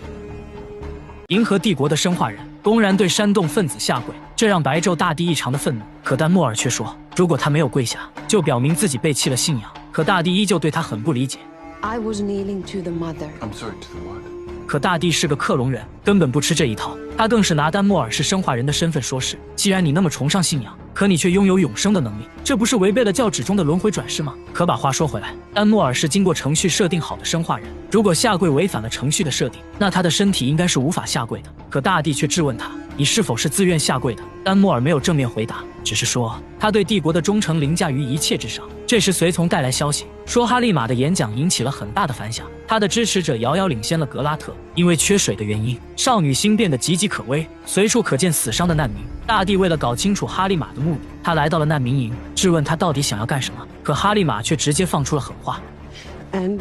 银河帝国的生化人公然对煽动分子下跪，这让白昼大帝异常的愤怒。可丹莫尔却说，如果他没有跪下，就表明自己背弃了信仰。可大帝依旧对他很不理解。 I was kneeling to the mother. I'm sorry, to the what? 可大帝是个克隆人，根本不吃这一套。他更是拿丹莫尔是生化人的身份说事。既然你那么崇尚信仰，可你却拥有永生的能力，这不是违背了教旨中的轮回转世吗？可把话说回来，丹莫尔是经过程序设定好的生化人，如果下跪违反了程序的设定，那他的身体应该是无法下跪的。可大帝却质问他，你是否是自愿下跪的？丹莫尔没有正面回答，只是说他对帝国的忠诚凌驾于一切之上。这时随从带来消息，说哈利玛的演讲引起了很大的反响，他的支持者遥遥领先了格拉特。因为缺水的原因，少女星变得岌岌可危，随处可见死伤的难民。大帝为了搞清楚哈利玛的目的，他来到了难民营，质问他到底想要干什么。可哈利玛却直接放出了狠话 And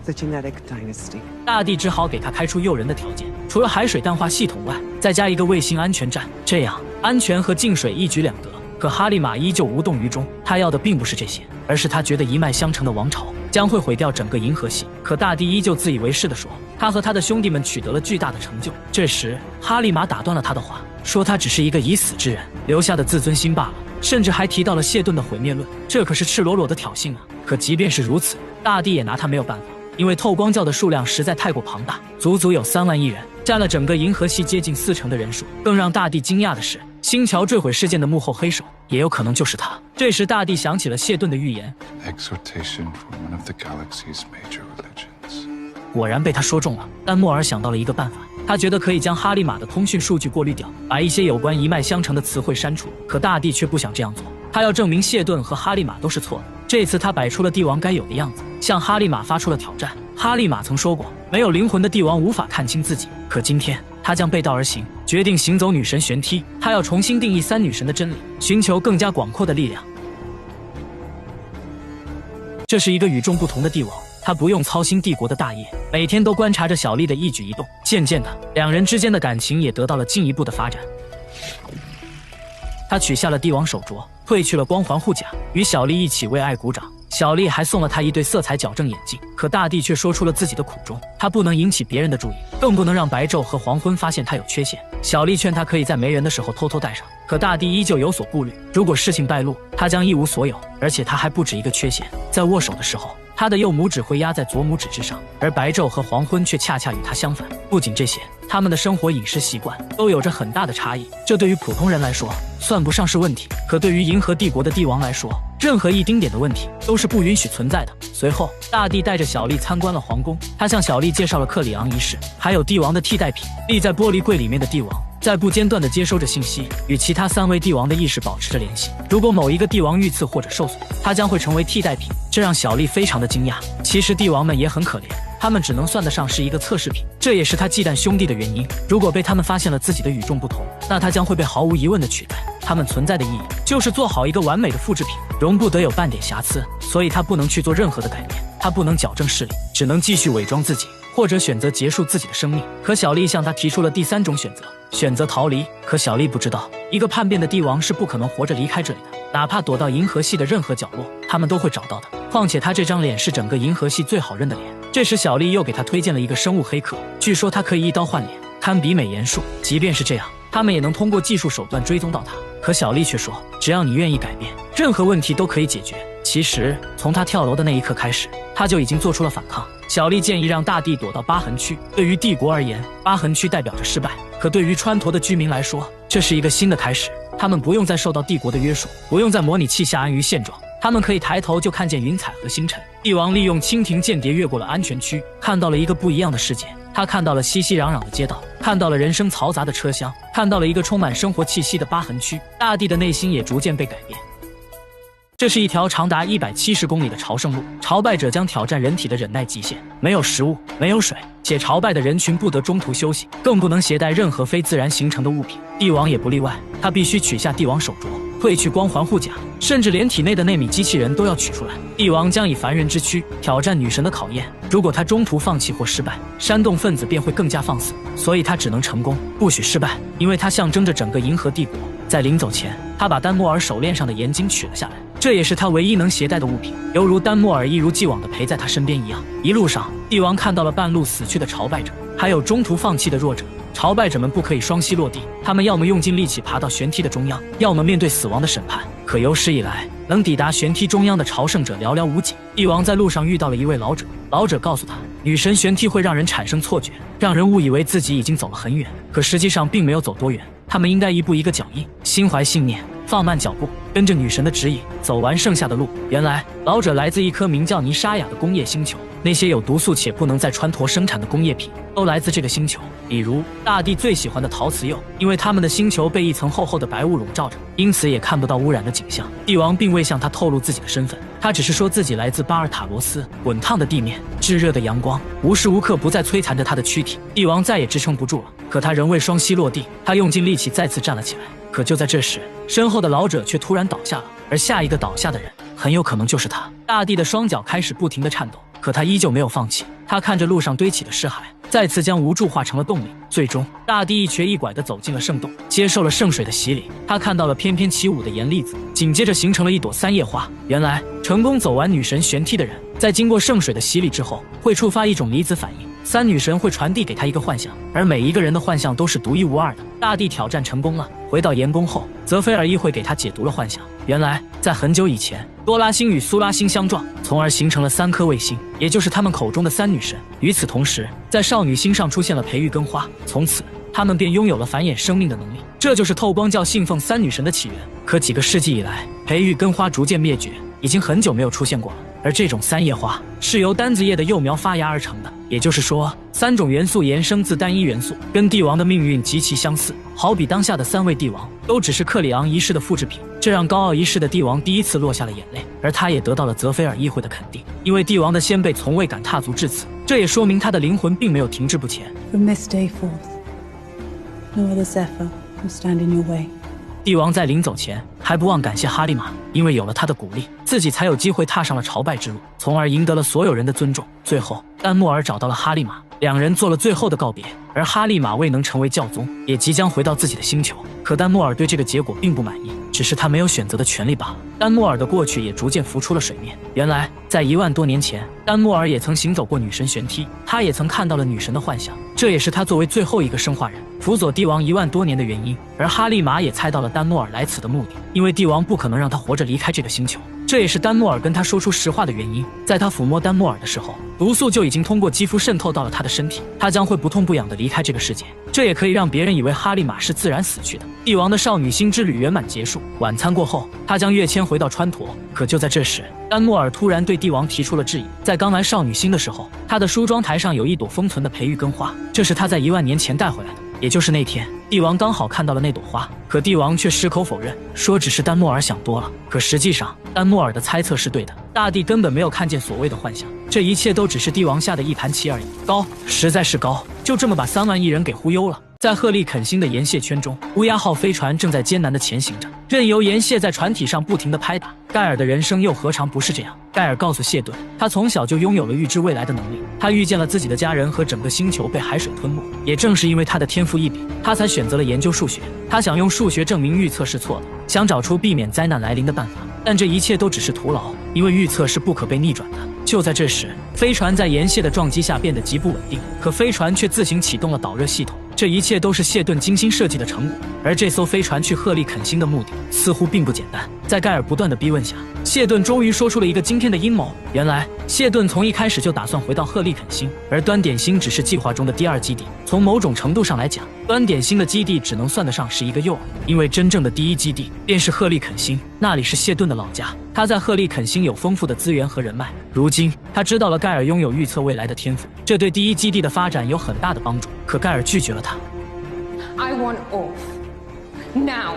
the genetic dynasty. 大帝只好给他开出诱人的条件，除了海水淡化系统外，再加一个卫星安全站，这样安全和净水一举两得。可哈利玛依旧无动于衷，他要的并不是这些，而是他觉得一脉相承的王朝将会毁掉整个银河系。可大帝依旧自以为是地说，他和他的兄弟们取得了巨大的成就。这时哈利玛打断了他的话，说他只是一个已死之人留下的自尊心罢了，甚至还提到了谢顿的毁灭论，这可是赤裸裸的挑衅啊！可即便是如此，大帝也拿他没有办法，因为透光教的数量实在太过庞大，足足有3万亿人，占了整个银河系接近40%的人数。更让大帝惊讶的是，星桥坠毁事件的幕后黑手也有可能就是他。这时大帝想起了谢顿的预言， Exhortation from one of the galaxy's major religions. 果然被他说中了。丹莫尔想到了一个办法，他觉得可以将哈利玛的通讯数据过滤掉，把一些有关一脉相承的词汇删除。可大帝却不想这样做，他要证明谢顿和哈利玛都是错的。这次他摆出了帝王该有的样子，向哈利玛发出了挑战。哈利玛曾说过，没有灵魂的帝王无法看清自己。可今天他将背道而行，决定行走女神旋梯。他要重新定义三女神的真理，寻求更加广阔的力量。这是一个与众不同的帝王，他不用操心帝国的大业，每天都观察着小丽的一举一动。渐渐的，两人之间的感情也得到了进一步的发展。他取下了帝王手镯，褪去了光环护甲，与小丽一起为爱鼓掌。小丽还送了他一对色彩矫正眼镜。可大帝却说出了自己的苦衷，他不能引起别人的注意，更不能让白昼和黄昏发现他有缺陷。小丽劝他可以在没人的时候偷偷戴上，可大帝依旧有所顾虑，如果事情败露，他将一无所有。而且他还不止一个缺陷，在握手的时候，他的右拇指会压在左拇指之上，而白昼和黄昏却恰恰与他相反。不仅这些，他们的生活饮食习惯都有着很大的差异，这对于普通人来说算不上是问题，可对于银河帝国的帝王来说，任何一丁点的问题都是不允许存在的。随后，大帝带着小丽参观了皇宫，他向小丽介绍了克里昂仪式，还有帝王的替代品——立在玻璃柜里面的帝王，在不间断地接收着信息，与其他3位帝王的意识保持着联系。如果某一个帝王遇刺或者受损，他将会成为替代品，这让小丽非常的惊讶。其实帝王们也很可怜，他们只能算得上是一个测试品，这也是他忌惮兄弟的原因。如果被他们发现了自己的与众不同，那他将会被毫无疑问的取代。他们存在的意义就是做好一个完美的复制品，容不得有半点瑕疵，所以他不能去做任何的改变，他不能矫正视力，只能继续伪装自己，或者选择结束自己的生命。可小丽向他提出了第3种选择，选择逃离。可小丽不知道，一个叛变的帝王是不可能活着离开这里的，哪怕躲到银河系的任何角落，他们都会找到的。况且他这张脸是整个银河系最好认的脸。这时小丽又给他推荐了一个生物黑客，据说他可以一刀换脸，堪比美颜术。即便是这样，他们也能通过技术手段追踪到他。可小丽却说，只要你愿意改变，任何问题都可以解决。其实从他跳楼的那一刻开始，他就已经做出了反抗。小丽建议让大帝躲到疤痕区，对于帝国而言，疤痕区代表着失败，可对于川陀的居民来说，这是一个新的开始。他们不用再受到帝国的约束，不用在模拟器下安于现状，他们可以抬头就看见云彩和星辰。帝王利用蜻蜓间谍越过了安全区，看到了一个不一样的世界。他看到了熙熙攘攘的街道，看到了人声嘈杂的车厢，看到了一个充满生活气息的疤痕区。大帝的内心也逐渐被改变。这是一条长达170公里的朝圣路，朝拜者将挑战人体的忍耐极限，没有食物，没有水，且朝拜的人群不得中途休息，更不能携带任何非自然形成的物品。帝王也不例外，他必须取下帝王手镯，褪去光环护甲，甚至连体内的纳米机器人都要取出来。帝王将以凡人之躯挑战女神的考验，如果他中途放弃或失败，煽动分子便会更加放肆，所以他只能成功，不许失败，因为他象征着整个银河帝国。在临走前，他把丹莫尔手链上的盐晶取了下来，这也是他唯一能携带的物品，犹如丹莫尔一如既往地陪在他身边一样。一路上，帝王看到了半路死去的朝拜者，还有中途放弃的弱者。朝拜者们不可以双膝落地，他们要么用尽力气爬到旋梯的中央，要么面对死亡的审判。可有史以来，能抵达旋梯中央的朝圣者寥寥无几。帝王在路上遇到了一位老者，老者告诉他，女神旋梯会让人产生错觉，让人误以为自己已经走了很远，可实际上并没有走多远。他们应该一步一个脚印，心怀信念，放慢脚步，跟着女神的指引走完剩下的路。原来老者来自一颗名叫尼沙雅的工业星球，那些有毒素且不能在川陀生产的工业品都来自这个星球，比如大地最喜欢的陶瓷釉。因为他们的星球被一层厚厚的白雾笼罩着，因此也看不到污染的景象。帝王并未向他透露自己的身份，他只是说自己来自巴尔塔罗斯。滚烫的地面，炙热的阳光，无时无刻不在摧残着他的躯体。帝王再也支撑不住了，可他仍未双膝落地，他用尽力气再次站了起来。可就在这时，身后的老者却突然倒下了，而下一个倒下的人很有可能就是他。大地的双脚开始不停地颤抖，可他依旧没有放弃。他看着路上堆起的尸骸，再次将无助化成了动力。最终，大地一瘸一拐地走进了圣洞，接受了圣水的洗礼。他看到了翩翩起舞的盐粒子，紧接着形成了一朵3叶花。原来，成功走完女神旋梯的人，在经过圣水的洗礼之后，会触发一种离子反应。3女神会传递给他一个幻象，而每一个人的幻象都是独一无二的。大地挑战成功了，回到盐宫后，泽菲尔议会给他解读了幻象。原来，在很久以前，多拉星与苏拉星相撞，从而形成了3颗卫星，也就是他们口中的3女神。与此同时，在少女星上出现了培育根花，从此他们便拥有了繁衍生命的能力。这就是透光教信奉3女神的起源。可几个世纪以来，培育根花逐渐灭绝，已经很久没有出现过了。而这种三叶花是由单子叶的幼苗发芽而成的，也就是说，3种元素衍生自单一元素，跟帝王的命运极其相似。好比当下的3位帝王都只是克里昂一世的复制品，这让高傲一世的帝王第一次落下了眼泪，而他也得到了泽菲尔议会的肯定，因为帝王的先辈从未敢踏足至此，这也说明他的灵魂并没有停滞不前。From this day forth, no other Zephyr will stand in your way. 帝王在临走前还不忘感谢哈利玛，因为有了他的鼓励，自己才有机会踏上了朝拜之路，从而赢得了所有人的尊重。最后，丹莫尔找到了哈利玛，两人做了最后的告别，而哈利玛未能成为教宗，也即将回到自己的星球。可丹莫尔对这个结果并不满意，只是他没有选择的权利罢了。丹莫尔的过去也逐渐浮出了水面。原来，在1万多年前，丹莫尔也曾行走过女神旋梯，他也曾看到了女神的幻想，这也是他作为最后一个生化人辅佐帝王1万多年的原因。而哈利玛也猜到了丹莫尔来此的目的，因为帝王不可能让他活着离开这个星球，这也是丹莫尔跟他说出实话的原因。在他抚摸丹莫尔的时候，毒素就已经通过肌肤渗透到了他的身体，他将会不痛不痒地离开这个世界，这也可以让别人以为哈利玛是自然死去的。帝王的少女星之旅圆满结束，晚餐过后，他将跃迁回到川陀。可就在这时，丹莫尔突然对帝王提出了质疑。在刚来少女星的时候，他的梳妆台上有一朵封存的培育根花，这是他在1万年前带回来的。也就是那天，帝王刚好看到了那朵花，可帝王却矢口否认，说只是丹莫尔想多了。可实际上，丹莫尔的猜测是对的，大帝根本没有看见所谓的幻想，这一切都只是帝王下的一盘棋而已。高，实在是高，就这么把3万亿人给忽悠了。在赫利肯星的岩蟹圈中，乌鸦号飞船正在艰难地前行着，任由岩蟹在船体上不停地拍打。盖尔的人生又何尝不是这样？盖尔告诉谢顿，他从小就拥有了预知未来的能力，他预见了自己的家人和整个星球被海水吞没。也正是因为他的天赋异禀，他才选择了研究数学。他想用数学证明预测是错的，想找出避免灾难来临的办法，但这一切都只是徒劳，因为预测是不可被逆转的。就在这时，飞船在岩蟹的撞击下变得极不稳定，可飞船却自行启动了导热系统。这一切都是谢顿精心设计的成果，而这艘飞船去赫利肯星的目的似乎并不简单。在盖尔不断的逼问下，谢顿终于说出了一个惊天的阴谋。原来，谢顿从一开始就打算回到赫利肯星，而端点星只是计划中的第2基地。从某种程度上来讲，端点星的基地只能算得上是一个诱饵，因为真正的第1基地便是赫利肯星，那里是谢顿的老家。他在赫利肯星有丰富的资源和人脉。如今，他知道了盖尔拥有预测未来的天赋，这对第1基地的发展有很大的帮助。可盖尔拒绝了他。I want off. Now.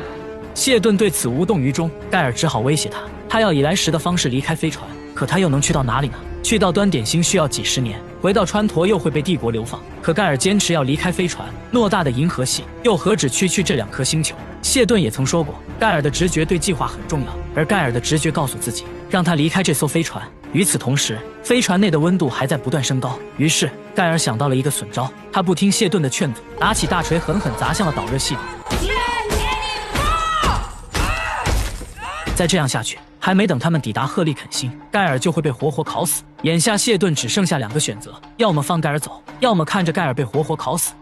谢顿对此无动于衷，盖尔只好威胁他，他要以来时的方式离开飞船，可他又能去到哪里呢？去到端点星需要几10年，回到川陀又会被帝国流放。可盖尔坚持要离开飞船，偌大的银河系又何止区区这2颗星球？谢顿也曾说过，盖尔的直觉对计划很重要，而盖尔的直觉告诉自己，让他离开这艘飞船。与此同时，飞船内的温度还在不断升高。于是，盖尔想到了一个损招，他不听谢顿的劝阻，拿起大锤狠狠砸向了导热系统。再这样下去，还没等他们抵达赫利肯星，盖尔就会被活活烤死。眼下谢顿只剩下2个选择，要么放盖尔走，要么看着盖尔被活活烤死。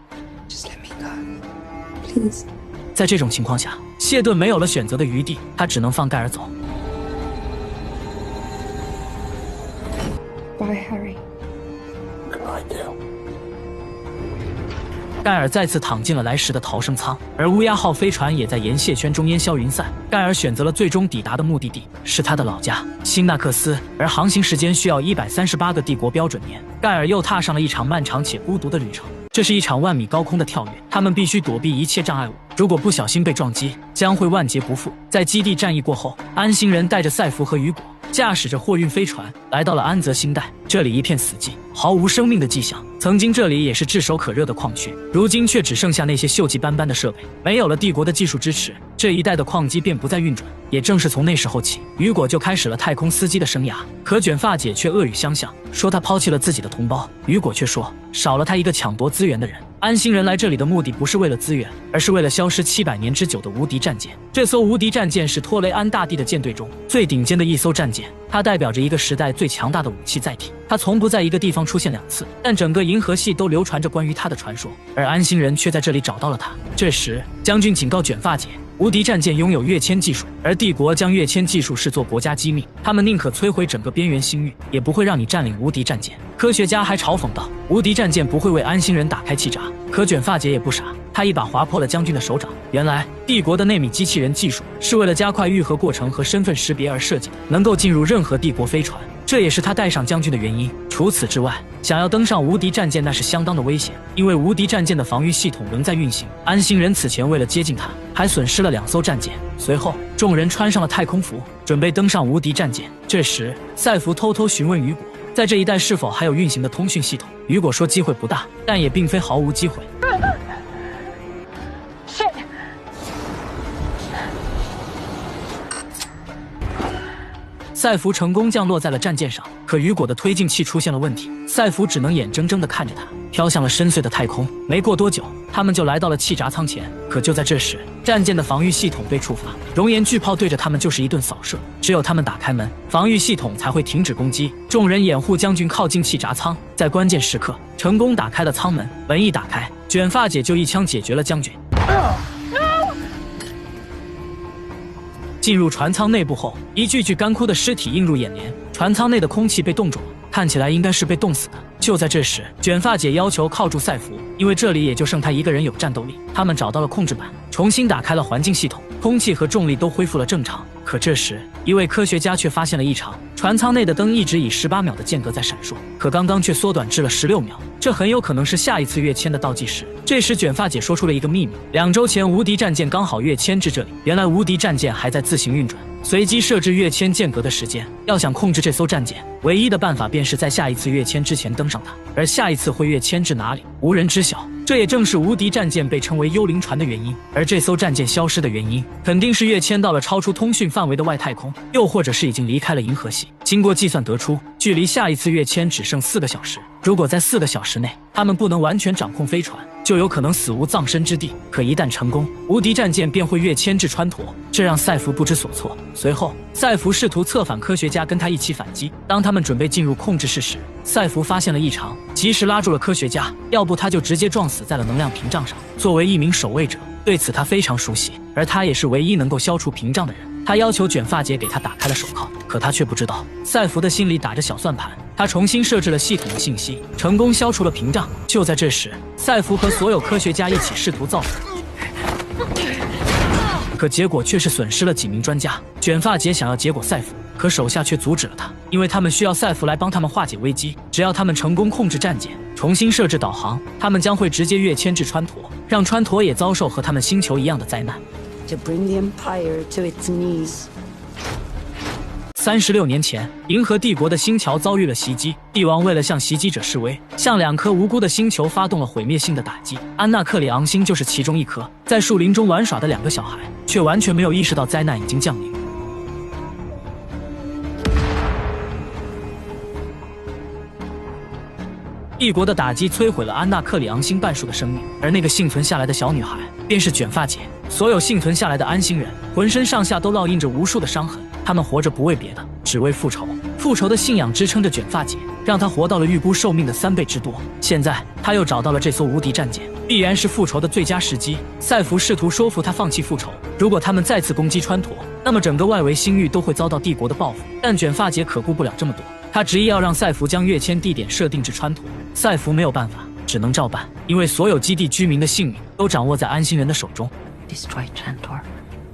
Just let me go, please. 在这种情况下，谢顿没有了选择的余地，他只能放盖尔走。Bye, Harry. Goodbye, Dale. 盖尔再次躺进了来时的逃生舱，而乌鸦号飞船也在岩蟹圈中烟消云散。盖尔选择了最终抵达的目的地，是他的老家辛纳克斯，而航行时间需要138个帝国标准年。盖尔又踏上了一场漫长且孤独的旅程，这是一场10000米高空的跳跃，他们必须躲避一切障碍物，如果不小心被撞击，将会万劫不复。在基地战役过后，安星人带着赛弗和雨果，驾驶着货运飞船来到了安泽星带，这里一片死寂，毫无生命的迹象。曾经这里也是炙手可热的矿区，如今却只剩下那些锈迹斑斑的设备。没有了帝国的技术支持，这一带的矿机便不再运转。也正是从那时候起，雨果就开始了太空司机的生涯。可卷发姐却恶语相向，说他抛弃了自己的同胞。雨果却说，少了他一个抢夺资源的人。安星人来这里的目的不是为了资源，而是为了消失700年之久的无敌战舰。这艘无敌战舰是托雷安大帝的舰队中最顶尖的一艘战舰，它代表着一个时代最强大的武器载体。它从不在一个地方出现2次，但整个银河系都流传着关于它的传说，而安星人却在这里找到了它。这时，将军警告卷发姐，无敌战舰拥有跃迁技术，而帝国将跃迁技术视作国家机密，他们宁可摧毁整个边缘星域，也不会让你占领无敌战舰。科学家还嘲讽道，无敌战舰不会为安星人打开气闸。可卷发姐也不傻，他一把划破了将军的手掌。原来，帝国的纳米机器人技术是为了加快愈合过程和身份识别而设计的，能够进入任何帝国飞船。这也是他带上将军的原因。除此之外，想要登上无敌战舰那是相当的危险，因为无敌战舰的防御系统仍在运行。安星人此前为了接近他，还损失了2艘战舰。随后，众人穿上了太空服，准备登上无敌战舰。这时，赛弗偷偷询问雨果，在这一带是否还有运行的通讯系统。雨果说机会不大，但也并非毫无机会。赛弗成功降落在了战舰上，可雨果的推进器出现了问题，赛弗只能眼睁睁地看着他飘向了深邃的太空。没过多久，他们就来到了气闸舱前。可就在这时，战舰的防御系统被触发，熔岩巨炮对着他们就是一顿扫射。只有他们打开门，防御系统才会停止攻击。众人掩护将军靠近气闸舱，在关键时刻成功打开了舱门。门一打开，卷发姐就一枪解决了将军。进入船舱内部后，一具具干枯的尸体映入眼帘，船舱内的空气被冻住了，看起来应该是被冻死的。就在这时，卷发姐要求靠住赛弗，因为这里也就剩他一个人有战斗力。他们找到了控制板，重新打开了环境系统，空气和重力都恢复了正常。可这时，一位科学家却发现了异常，船舱内的灯一直以18秒的间隔在闪烁，可刚刚却缩短至了16秒，这很有可能是下一次跃迁的倒计时。这时，卷发姐说出了一个秘密：2周前无敌战舰刚好跃迁至这里，原来无敌战舰还在自行运转，随机设置跃迁间隔的时间。要想控制这艘战舰，唯一的办法便是在下一次跃迁之前登上它，而下一次会跃迁至哪里，无人知晓。这也正是无敌战舰被称为幽灵船的原因，而这艘战舰消失的原因，肯定是跃迁到了超出通讯范围的外太空，又或者是已经离开了银河系。经过计算得出，距离下一次跃迁只剩4个小时。如果在4个小时内，他们不能完全掌控飞船，就有可能死无葬身之地。可一旦成功，无敌战舰便会跃迁至川陀，这让赛弗不知所措。随后，赛弗试图策反科学家，跟他一起反击。当他们准备进入控制室时，赛弗发现了异常，及时拉住了科学家，要不他就直接撞死在了能量屏障上。作为一名守卫者，对此他非常熟悉，而他也是唯一能够消除屏障的人。他要求卷发姐给他打开了手铐，可他却不知道，赛弗的心里打着小算盘。他重新设置了系统的信息，成功消除了屏障。就在这时，赛弗和所有科学家一起试图造反，可结果却是损失了几名专家。卷发姐想要结果赛弗，可手下却阻止了他，因为他们需要赛弗来帮他们化解危机。只要他们成功控制战舰，重新设置导航，他们将会直接跃迁至川陀，让川陀也遭受和他们星球一样的灾难。To bring the Empire to its knees. 36年前，银河帝国的星桥遭遇了袭击，帝王为了向袭击者示威，向2颗无辜的星球发动了毁灭性的打击。安纳克里昂星就是其中一颗。在树林中玩耍的2个小孩，却完全没有意识到灾难已经降临。帝国的打击摧毁了安纳克里昂星半数的生命，而那个幸存下来的小女孩便是卷发姐。所有幸存下来的安星人，浑身上下都烙印着无数的伤痕，他们活着不为别的，只为复仇。复仇的信仰支撑着卷发姐，让她活到了预估寿命的3倍之多。现在，她又找到了这艘无敌战舰，必然是复仇的最佳时机。赛弗试图说服他放弃复仇，如果他们再次攻击川陀，那么整个外围星域都会遭到帝国的报复。但卷发姐可顾不了这么多，他执意要让赛弗将跃迁地点设定至川陀。赛弗没有办法，只能照办，因为所有基地居民的性命都掌握在安星人的手中。Destroy Trantor,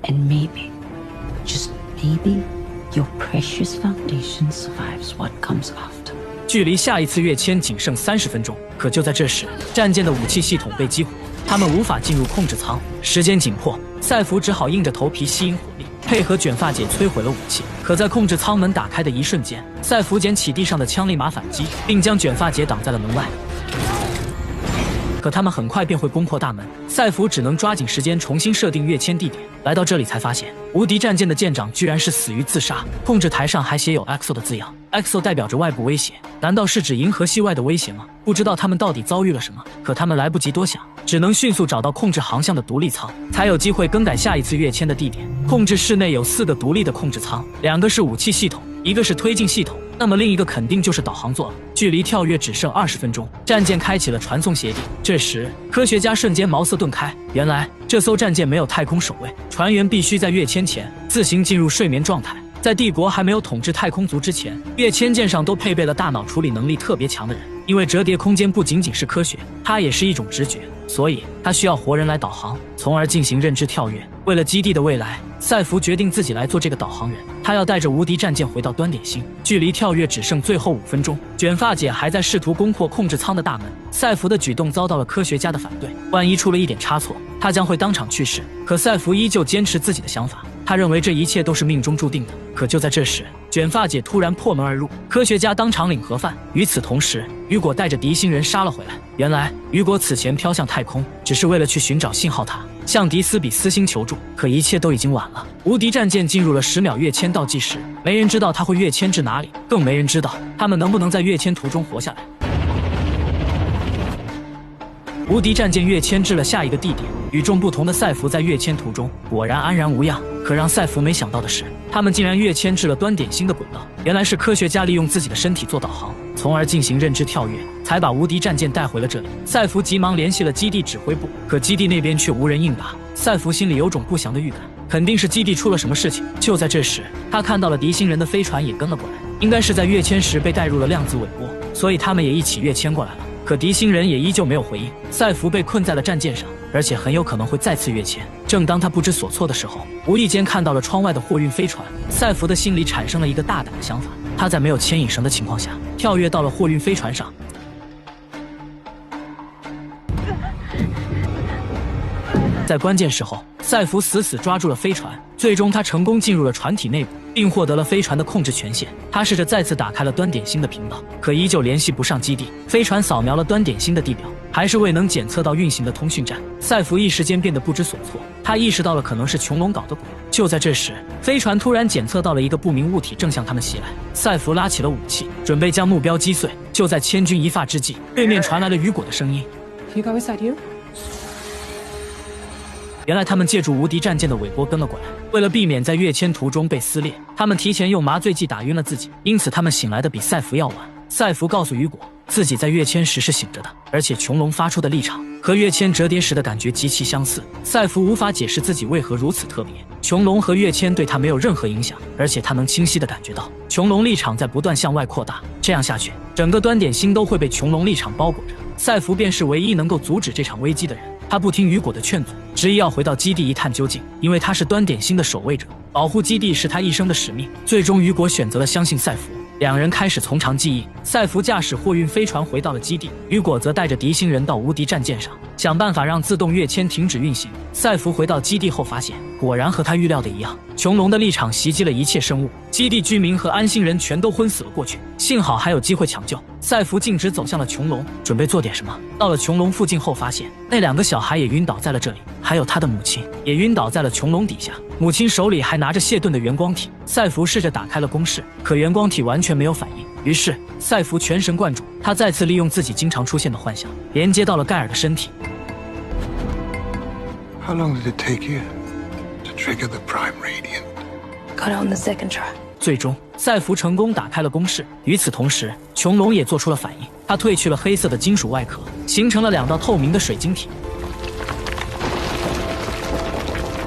and maybe, just maybe, your precious foundation survives what comes after. 距离下一次跃迁仅剩30分钟，可就在这时，战舰的武器系统被激活，他们无法进入控制舱。时间紧迫，赛弗只好硬着头皮吸引火力，配合卷发姐摧毁了武器。可在控制舱门打开的一瞬间，赛弗捡起地上的枪立马反击，并将卷发姐挡在了门外。可他们很快便会攻破大门，赛弗只能抓紧时间重新设定跃迁地点。来到这里才发现，无敌战舰的舰长居然是死于自杀，控制台上还写有 EXO 的字样。EXO 代表着外部威胁，难道是指银河系外的威胁吗？不知道他们到底遭遇了什么，可他们来不及多想，只能迅速找到控制航向的独立舱，才有机会更改下一次跃迁的地点。控制室内有4个独立的控制舱，2个是武器系统，一个是推进系统，那么另一个肯定就是导航座了。距离跳跃只剩20分钟，战舰开启了传送协定。这时，科学家瞬间茅塞顿开，原来这艘战舰没有太空守卫，船员必须在跃迁前自行进入睡眠状态。在帝国还没有统治太空族之前，跃迁舰上都配备了大脑处理能力特别强的人。因为折叠空间不仅仅是科学，它也是一种直觉，所以它需要活人来导航，从而进行认知跳跃。为了基地的未来，赛弗决定自己来做这个导航人。他要带着无敌战舰回到端点星，距离跳跃只剩最后5分钟。卷发姐还在试图攻破控制舱的大门，赛弗的举动遭到了科学家的反对，万一出了一点差错，他将会当场去世。可赛弗依旧坚持自己的想法，他认为这一切都是命中注定的。可就在这时，卷发姐突然破门而入，科学家当场领盒饭。与此同时，雨果带着敌星人杀了回来。原来雨果此前飘向太空，只是为了去寻找信号塔，向迪斯比斯星求助。可一切都已经晚了，无敌战舰进入了10秒跃迁倒计时，没人知道它会跃迁至哪里，更没人知道他们能不能在跃迁途中活下来。无敌战舰跃迁至了下一个地点，与众不同的赛弗在跃迁途中果然安然无恙。可让赛弗没想到的是，他们竟然跃迁至了端点星的轨道。原来是科学家利用自己的身体做导航，从而进行认知跳跃，才把无敌战舰带回了这里。赛弗急忙联系了基地指挥部，可基地那边却无人应答。赛弗心里有种不祥的预感，肯定是基地出了什么事情。就在这时，他看到了敌星人的飞船也跟了过来，应该是在跃迁时被带入了量子尾波，所以他们也一起跃迁过来了。可敌星人也依旧没有回应，赛弗被困在了战舰上，而且很有可能会再次跃迁。正当他不知所措的时候，无意间看到了窗外的货运飞船，赛弗的心里产生了一个大胆的想法，他在没有牵引绳的情况下跳跃到了货运飞船上。在关键时候，赛弗死死抓住了飞船，最终他成功进入了船体内部，并获得了飞船的控制权限。他试着再次打开了端点星的频道，可依旧联系不上基地。飞船扫描了端点星的地表，还是未能检测到运行的通讯站。赛弗一时间变得不知所措，他意识到了可能是穹隆搞的鬼。就在这时，飞船突然检测到了一个不明物体正向他们袭来。赛弗拉起了武器，准备将目标击碎。就在千钧一发之际，对面传来了雨果的声音。Hugo is that you? 原来他们借助无敌战舰的尾波跟了过来，为了避免在跃迁途中被撕裂，他们提前用麻醉剂打晕了自己，因此他们醒来的比赛弗要晚。赛弗告诉雨果，自己在跃迁时是醒着的，而且穹隆发出的立场和跃迁折叠时的感觉极其相似。赛弗无法解释自己为何如此特别，穹隆和跃迁对他没有任何影响，而且他能清晰地感觉到穹隆立场在不断向外扩大，这样下去，整个端点星都会被穹隆立场包裹着。赛弗便是唯一能够阻止这场危机的人。他不听雨果的劝阻，执意要回到基地一探究竟，因为他是端点星的守卫者，保护基地是他一生的使命。最终，雨果选择了相信赛弗，两人开始从长计议。赛弗驾驶货运飞船回到了基地，雨果则带着敌星人到无敌战舰上，想办法让自动跃迁停止运行。赛弗回到基地后发现，果然和他预料的一样，穹隆的立场袭击了一切生物，基地居民和安心人全都昏死了过去。幸好还有机会抢救，赛弗径直走向了穹隆，准备做点什么。到了穹隆附近后，发现那2个小孩也晕倒在了这里，还有他的母亲也晕倒在了穹隆底下，母亲手里还拿着谢顿的原光体。赛弗试着打开了公式，可原光体完全没有反应。于是赛弗全神贯注，他再次利用自己经常出现的幻想，连接到了盖尔的身体。How long did it take you to trigger the Prime Radiant? Got it on the second try. 最终，赛弗成功打开了公式。与此同时，穹隆也做出了反应，他褪去了黑色的金属外壳，形成了2道透明的水晶体。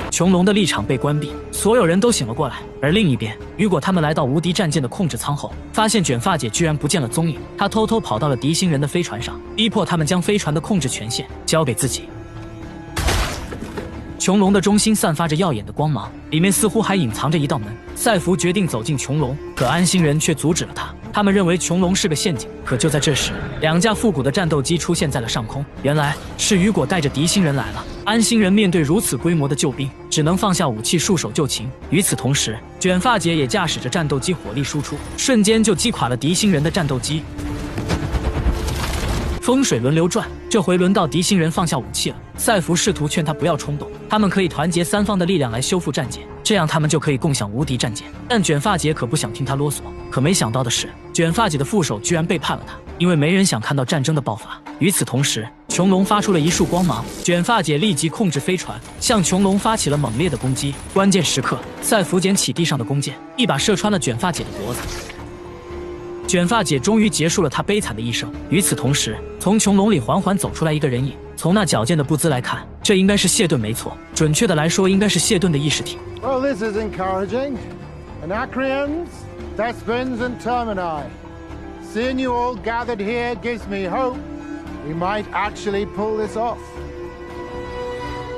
穹隆的立场被关闭，所有人都醒了过来。而另一边，雨果他们来到无敌战舰的控制舱后，发现卷发姐居然不见了踪影。他偷偷跑到了敌星人的飞船上，逼迫他们将飞船的控制权限交给自己。穹隆的中心散发着耀眼的光芒，里面似乎还隐藏着一道门。赛弗决定走进穹隆，可安心人却阻止了他。他们认为穹隆是个陷阱。可就在这时，2架复古的战斗机出现在了上空。原来是雨果带着敌星人来了。安心人面对如此规模的救兵，只能放下武器束手就擒。与此同时，卷发姐也驾驶着战斗机火力输出，瞬间就击垮了敌星人的战斗机。风水轮流转，这回轮到敌星人放下武器了。赛弗试图劝他不要冲动，他们可以团结3方的力量来修复战舰，这样他们就可以共享无敌战舰。但卷发姐可不想听他啰嗦。可没想到的是，卷发姐的副手居然背叛了他，因为没人想看到战争的爆发。与此同时，穹隆发出了一束光芒，卷发姐立即控制飞船，向穹隆发起了猛烈的攻击。关键时刻，赛弗捡起地上的弓箭，一把射穿了卷发姐的脖子。卷发姐终于结束了她悲惨的一生。与此同时，从穹隆里缓缓走出来一个人影。从那矫健的步姿来看，这应该是谢顿没错。准确的来说，应该是谢顿的意识体。Well, this is encouraging. Anacreons, Despins, and Termini. Seeing you all gathered here gives me hope we might actually pull this off.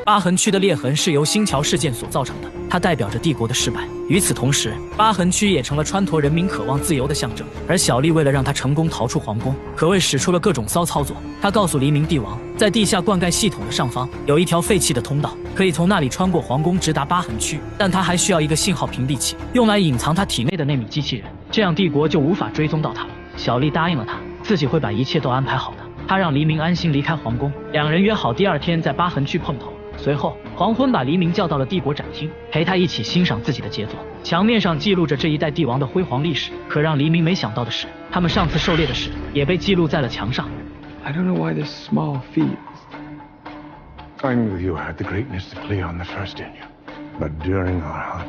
疤痕区的裂痕是由星桥事件所造成的，它代表着帝国的失败。与此同时，疤痕区也成了川陀人民渴望自由的象征。而小丽为了让他成功逃出皇宫，可谓使出了各种骚操作。他告诉黎明帝王，在地下灌溉系统的上方有一条废弃的通道，可以从那里穿过皇宫直达疤痕区，但他还需要一个信号屏蔽器，用来隐藏他体内的纳米机器人，这样帝国就无法追踪到他了。小丽答应了他，自己会把一切都安排好的。他让黎明安心离开皇宫，两人约好第二天在疤痕区碰头。随后，黄昏把黎明叫到了帝国展厅，陪他一起欣赏自己的杰作。墙面上记录着这一代帝王的辉煌历史。可让黎明没想到的是，他们上次狩猎的事也被记录在了墙上。I don't know why this small feat. I knew you had the greatness of Cleon the First in you, but during our hunt,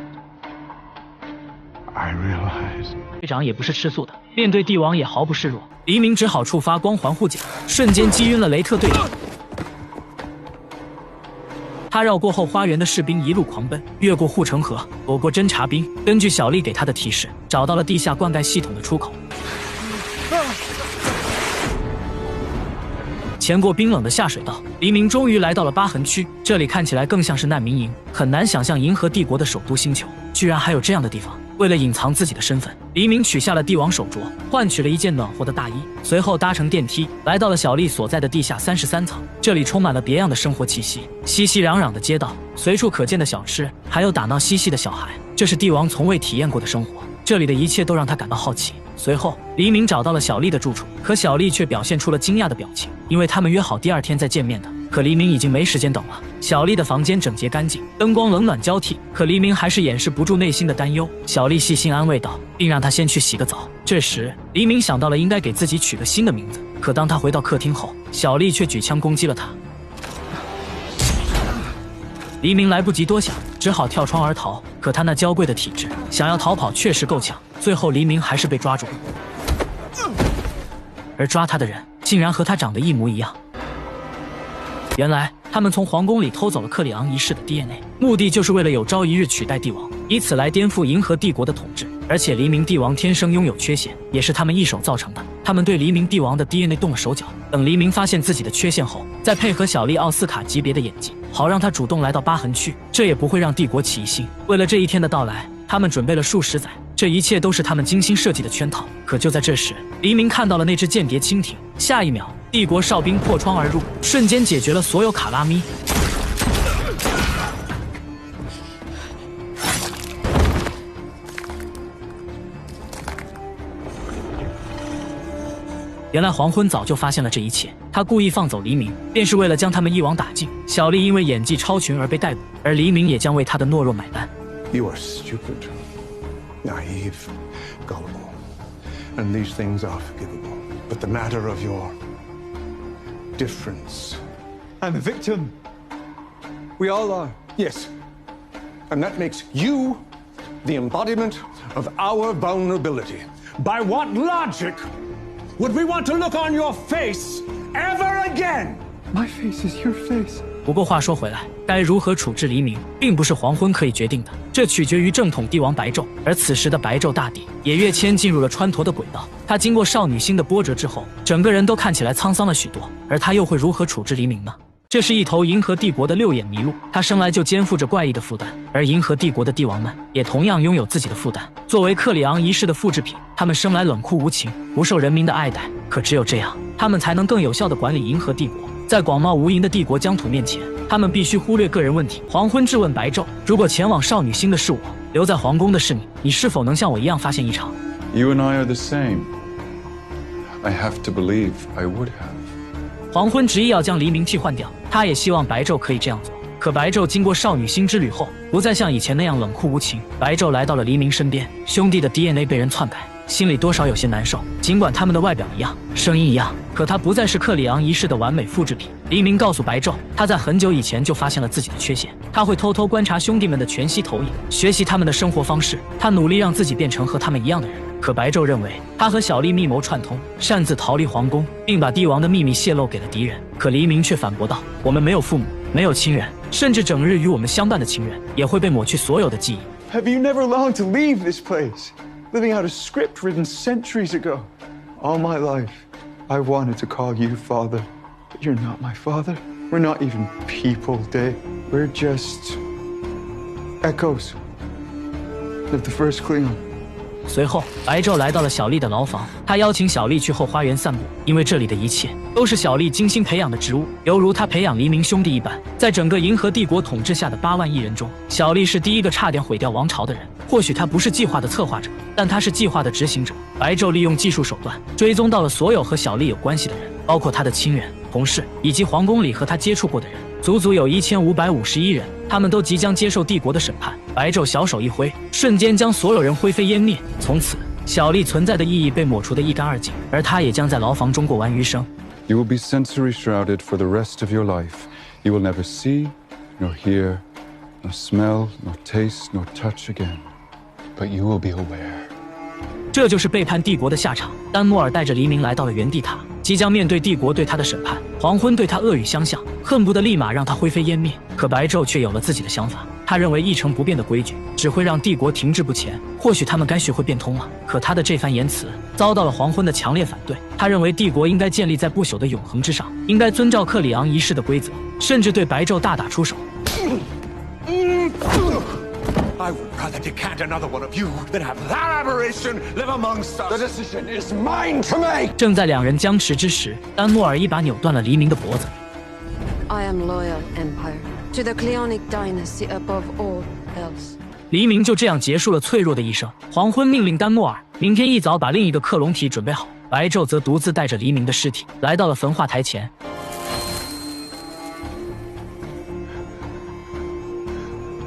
I realized. 队长也不是吃素的，面对帝王也毫不示弱。黎明只好触发光环护甲，瞬间击晕了雷特队长。他绕过后花园的士兵，一路狂奔，越过护城河，躲过侦察兵。根据小丽给他的提示，找到了地下灌溉系统的出口。潜过冰冷的下水道，黎明终于来到了疤痕区。这里看起来更像是难民营，很难想象银河帝国的首都星球居然还有这样的地方。为了隐藏自己的身份，黎明取下了帝王手镯，换取了一件暖和的大衣，随后搭乘电梯来到了小丽所在的地下33层。这里充满了别样的生活气息，熙熙攘攘的街道，随处可见的小吃，还有打闹嬉戏的小孩，这是帝王从未体验过的生活。这里的一切都让他感到好奇。随后，黎明找到了小丽的住处，可小丽却表现出了惊讶的表情，因为他们约好第二天再见面的。可黎明已经没时间等了。小丽的房间整洁干净，灯光冷暖交替，可黎明还是掩饰不住内心的担忧。小丽细心安慰道，并让他先去洗个澡。这时，黎明想到了应该给自己取个新的名字，可当他回到客厅后，小丽却举枪攻击了他。黎明来不及多想，只好跳窗而逃。可他那娇贵的体质，想要逃跑确实够呛。最后，黎明还是被抓住了，而抓他的人竟然和他长得一模一样。原来他们从皇宫里偷走了克里昂一世的 DNA， 目的就是为了有朝一日取代帝王，以此来颠覆银河帝国的统治。而且黎明帝王天生拥有缺陷，也是他们一手造成的。他们对黎明帝王的 DNA 动了手脚，等黎明发现自己的缺陷后，再配合小丽奥斯卡级别的演技，好让他主动来到疤痕区，这也不会让帝国起疑心。为了这一天的到来，他们准备了数十载，这一切都是他们精心设计的圈套。可就在这时，黎明看到了那只间谍蜻蜓，下一秒，帝国哨兵破窗而入，瞬间解决了所有卡拉咪。原来黄昏早就发现了这一切，他故意放走黎明，便是为了将他们一网打尽。小丽因为演技超群而被逮捕，而黎明也将为他的懦弱买单。You are stupid, naive, gullible, and these things are forgivable. But the matter of your difference. I'm a victim. We all are. Yes, and that makes you the embodiment of our vulnerability. By what logic would we want to look on your face ever again? My face is your face. 不过话说回来，该如何处置黎明，并不是黄昏可以决定的，这取决于正统帝王白昼。而此时的白昼大帝也跃迁进入了川陀的轨道，他经过少女星的波折之后，整个人都看起来沧桑了许多。而他又会如何处置黎明呢？这是一头银河帝国的六眼麋鹿，他生来就肩负着怪异的负担，而银河帝国的帝王们也同样拥有自己的负担。作为克里昂一世的复制品，他们生来冷酷无情，不受人民的爱戴。可只有这样，他们才能更有效地管理银河帝国。在广袤无垠的帝国疆土面前，他们必须忽略个人问题。黄昏质问白昼：如果前往少女星的是我，留在皇宫的是你，你是否能像我一样发现异常？ You and I are the same. I have to believe I would have. 黄昏执意要将黎明替换掉，他也希望白昼可以这样做。可白昼经过少女星之旅后，不再像以前那样冷酷无情。白昼来到了黎明身边，兄弟的 DNA 被人篡改，心里多少有些难受。尽管他们的外表一样，声音一样，可他不再是克里昂一世的完美复制品。黎明告诉白昼，他在很久以前就发现了自己的缺陷，他会偷偷观察兄弟们的全息投影，学习他们的生活方式，他努力让自己变成和他们一样的人。可白昼认为，他和小丽密谋串通，擅自逃离皇宫，并把帝王的秘密泄露给了敌人。可黎明却反驳道：我们没有父母，没有亲人，甚至整日与我们相伴的情人也会被抹去所有的记忆。Have you never longed to leave this place? Living out a script written centuries ago. All my life, I wanted to call you father, but you're not my father. We're not even people, Day. We're just echoes of the first Klingon. 随后，白昼来到了小丽的牢房，他邀请小丽去后花园散步，因为这里的一切都是小丽精心培养的植物，犹如他培养黎明兄弟一般。在整个银河帝国统治下的8万亿人中，小丽是第一个差点毁掉王朝的人。或许他不是计划的策划者，但他是计划的执行者。白昼利用技术手段追踪到了所有和小丽有关系的人，包括他的亲人、同事以及皇宫里和他接触过的人，足足有1551人。他们都即将接受帝国的审判。白昼小手一挥，瞬间将所有人灰飞烟灭。从此，小丽存在的意义被抹除得一干二净，而他也将在牢房中过完余生。You will be sensory shrouded for the rest of your life. You will never see, nor hear, nor smell, nor taste, nor touch again. But you will be aware. 这就是背叛帝国的下场。丹莫尔带着黎明来到了原地塔，即将面对帝国对他的审判。黄昏对他恶语相向，恨不得立马让他灰飞烟灭。可白昼却有了自己的想法，他认为一成不变的规矩只会让帝国停滞不前，或许他们该学会变通了。可他的这番言辞遭到了黄昏的强烈反对。他认为帝国应该建立在不朽的永恒之上，应该遵照克里昂仪式的规则，甚至对白昼大打出手。I would rather decant another one of you than have that aberration live amongst us. The decision is mine to make. 正在两人僵持之时，丹莫尔一把扭断了黎明的脖子。I am loyal, Empire, to the Cleonic dynasty above all else. 黎明就这样结束了脆弱的一生。黄昏命令丹莫尔明天一早把另一个克隆体准备好，白昼则独自带着黎明的尸体来到了焚化台前。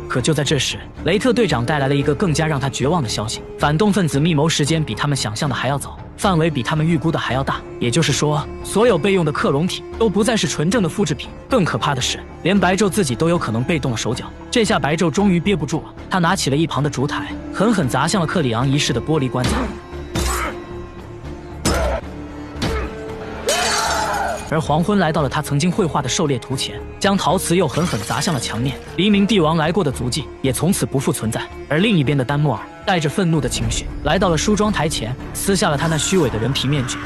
可就在这时，雷特队长带来了一个更加让他绝望的消息：反动分子密谋时间比他们想象的还要早，范围比他们预估的还要大。也就是说，所有备用的克隆体都不再是纯正的复制品。更可怕的是，连白昼自己都有可能被动了手脚。这下白昼终于憋不住了，他拿起了一旁的烛台，狠狠砸向了克里昂仪式的玻璃棺材。而黄昏来到了他曾经绘画的狩猎图前，将陶瓷又狠狠砸向了墙面。黎明帝王来过的足迹也从此不复存在。而另一边的丹莫尔带着愤怒的情绪来到了梳妆台前，撕下了他那虚伪的人皮面具。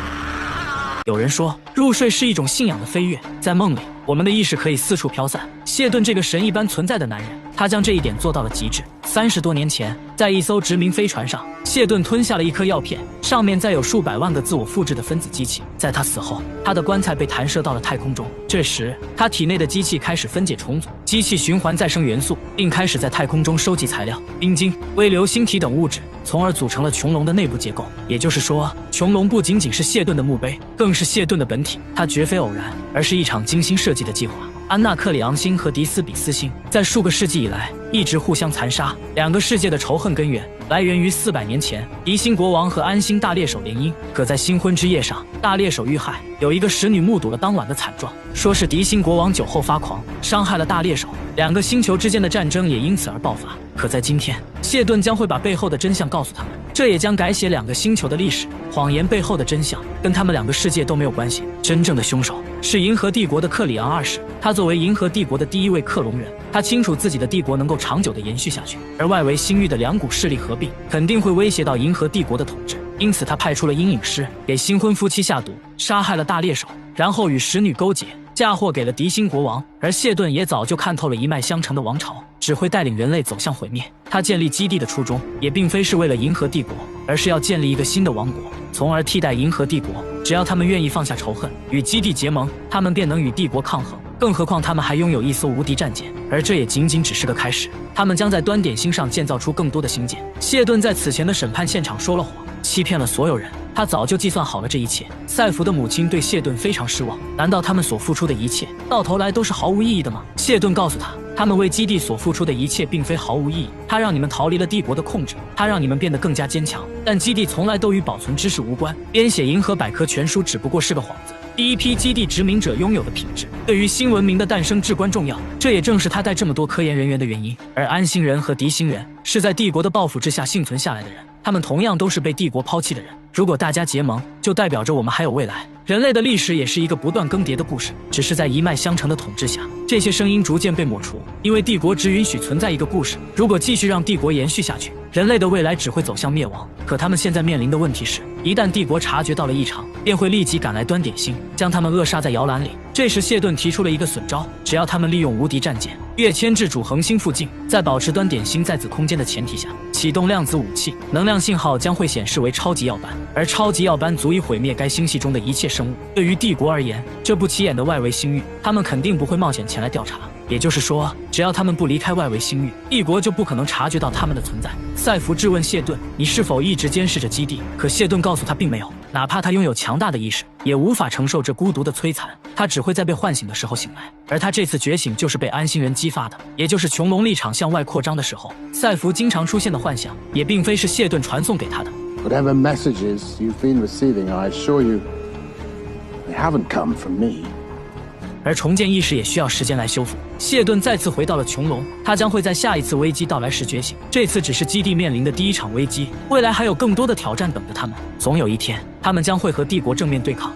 有人说，入睡是一种信仰的飞跃，在梦里，我们的意识可以四处飘散。谢顿这个神一般存在的男人，他将这一点做到了极致。30多年前，在一艘殖民飞船上，谢顿吞下了一颗药片，上面载有数百万个自我复制的分子机器。在他死后，他的棺材被弹射到了太空中。这时，他体内的机器开始分解重组，机器循环再生元素，并开始在太空中收集材料、冰晶、微流星体等物质，从而组成了穹隆的内部结构。也就是说，穹隆不仅仅是谢顿的墓碑，更是谢顿的本体。它绝非偶然，而是一场精心设计的计划。安纳克里昂星和迪斯比斯星在数个世纪以来一直互相残杀，两个世界的仇恨根源来源于400年前迪星国王和安星大猎手联姻。可在新婚之夜上，大猎手遇害，有一个使女目睹了当晚的惨状，说是迪星国王酒后发狂，伤害了大猎手，两个星球之间的战争也因此而爆发。可在今天，谢顿将会把背后的真相告诉他们，这也将改写两个星球的历史。谎言背后的真相跟他们两个世界都没有关系，真正的凶手是银河帝国的克里昂2世。他作为银河帝国的第一位克隆人，他清楚自己的帝国能够长久地延续下去，而外围星域的两股势力合并肯定会威胁到银河帝国的统治。因此他派出了阴影师给新婚夫妻下毒，杀害了大猎手，然后与使女勾结，嫁祸给了迪星国王。而谢顿也早就看透了一脉相承的王朝只会带领人类走向毁灭。他建立基地的初衷也并非是为了银河帝国，而是要建立一个新的王国，从而替代银河帝国。只要他们愿意放下仇恨，与基地结盟，他们便能与帝国抗衡。更何况他们还拥有一艘无敌战舰，而这也仅仅只是个开始。他们将在端点星上建造出更多的星舰。谢顿在此前的审判现场说了谎，欺骗了所有人。他早就计算好了这一切。赛弗的母亲对谢顿非常失望，难道他们所付出的一切到头来都是毫无意义的吗？谢顿告诉他，他们为基地所付出的一切并非毫无意义。他让你们逃离了帝国的控制，他让你们变得更加坚强，但基地从来都与保存知识无关。编写银河百科全书只不过是个幌子。第一批基地殖民者拥有的品质对于新文明的诞生至关重要，这也正是他带这么多科研人员的原因。而安星人和狄星人是在帝国的报复之下幸存下来的人，他们同样都是被帝国抛弃的人。如果大家结盟，就代表着我们还有未来。人类的历史也是一个不断更迭的故事，只是在一脉相承的统治下，这些声音逐渐被抹除。因为帝国只允许存在一个故事，如果继续让帝国延续下去，人类的未来只会走向灭亡。可他们现在面临的问题是，一旦帝国察觉到了异常，便会立即赶来端点星，将他们扼杀在摇篮里。这时谢顿提出了一个损招，只要他们利用无敌战舰跃迁至主恒星附近，在保持端点星在子空间的前提下，启动量子武器，能量信号将会显示为超级耀斑，而超级耀斑足以毁灭该星系中的一切生物。对于帝国而言，这不起眼的外围星域，他们肯定不会冒险前来调查。也就是说，只要他们不离开外围星域，帝国就不可能察觉到他们的存在。赛弗质问谢顿：“你是否一直监视着基地？”可谢顿告诉他并没有，哪怕他拥有强大的意识，也无法承受这孤独的摧残，他只会在被唤醒的时候醒来。而他这次觉醒就是被安心人激发的，也就是穹隆立场向外扩张的时候，赛弗经常出现的幻想，也并非是谢顿传送给他的。Whatever messages you've been receiving, I assure you, they haven't come from me. 而重建意识也需要时间来修复。谢顿再次回到了穹隆，他将会在下一次危机到来时觉醒。这次只是基地面临的第一场危机，未来还有更多的挑战等着他们。总有一天，他们将会和帝国正面对抗。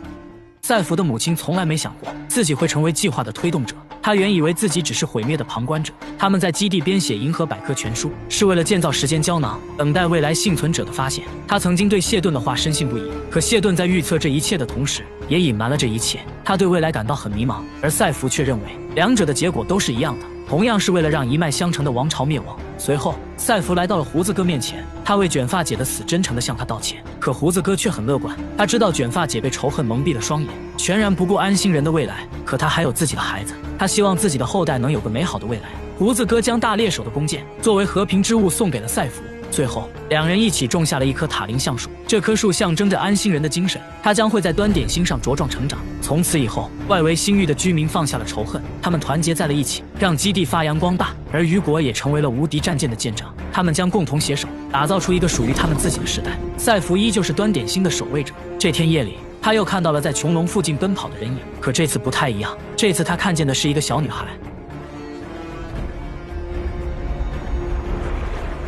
赛弗的母亲从来没想过自己会成为计划的推动者，她原以为自己只是毁灭的旁观者。他们在基地编写《银河百科全书》，是为了建造时间胶囊，等待未来幸存者的发现。他曾经对谢顿的话深信不疑，可谢顿在预测这一切的同时，也隐瞒了这一切。他对未来感到很迷茫，而赛弗却认为两者的结果都是一样的，同样是为了让一脉相承的王朝灭亡。随后，赛弗来到了胡子哥面前，他为卷发姐的死真诚地向他道歉。可胡子哥却很乐观，他知道卷发姐被仇恨蒙蔽了双眼，全然不顾安心人的未来。可他还有自己的孩子，他希望自己的后代能有个美好的未来。胡子哥将大猎手的弓箭作为和平之物送给了赛弗。最后，两人一起种下了一棵塔林橡树，这棵树象征着安心人的精神，它将会在端点星上茁壮成长。从此以后，外围星域的居民放下了仇恨，他们团结在了一起，让基地发扬光大。而雨果也成为了无敌战舰的舰长，他们将共同携手，打造出一个属于他们自己的时代。赛弗依旧是端点星的守卫者。这天夜里，他又看到了在穹隆附近奔跑的人影，可这次不太一样，这次他看见的是一个小女孩。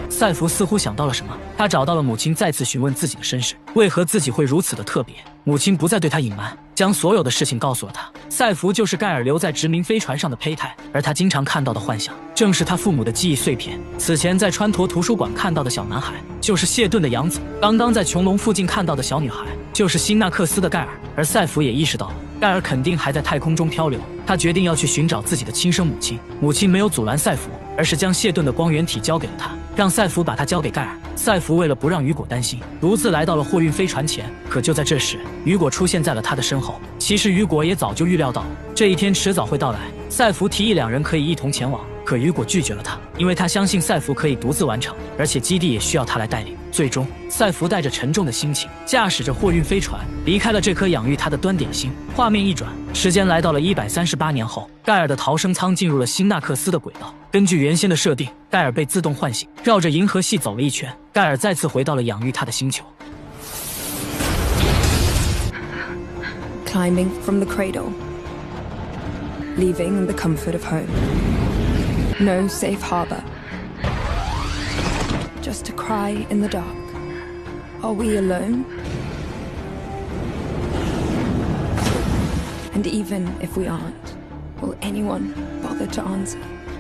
赛弗似乎想到了什么，他找到了母亲，再次询问自己的身世，为何自己会如此的特别。母亲不再对他隐瞒，将所有的事情告诉了他。赛弗就是盖尔留在殖民飞船上的胚胎，而他经常看到的幻想，正是他父母的记忆碎片。此前在川陀图书馆看到的小男孩，就是谢顿的养子；刚刚在穹隆附近看到的小女孩，就是辛纳克斯的盖尔。而赛弗也意识到了，盖尔肯定还在太空中漂流，他决定要去寻找自己的亲生母亲。母亲没有阻拦赛弗，而是将谢顿的光源体交给了他，让赛弗把他交给盖尔。赛弗为了不让雨果担心，独自来到了货运飞船前。可就在这时，雨果出现在了他的身后。其实雨果也早就预料到了，这一天迟早会到来。赛弗提议两人可以一同前往，可雨果拒绝了他，因为他相信赛弗可以独自完成，而且基地也需要他来带领。最终，赛弗带着沉重的心情，驾驶着货运飞船离开了这颗养育他的端点星。画面一转，时间来到了138年后，盖尔的逃生舱进入了辛纳克斯的轨道。根据原先的设定，盖尔被自动唤醒，绕着银河系走了一圈，盖尔再次回到了养育他的星球。Climbing from the cradle, leaving in the comfort of home. No safe harbor. Just a cry in the dark. Are we alone? And even if we aren't, will anyone bother to answer?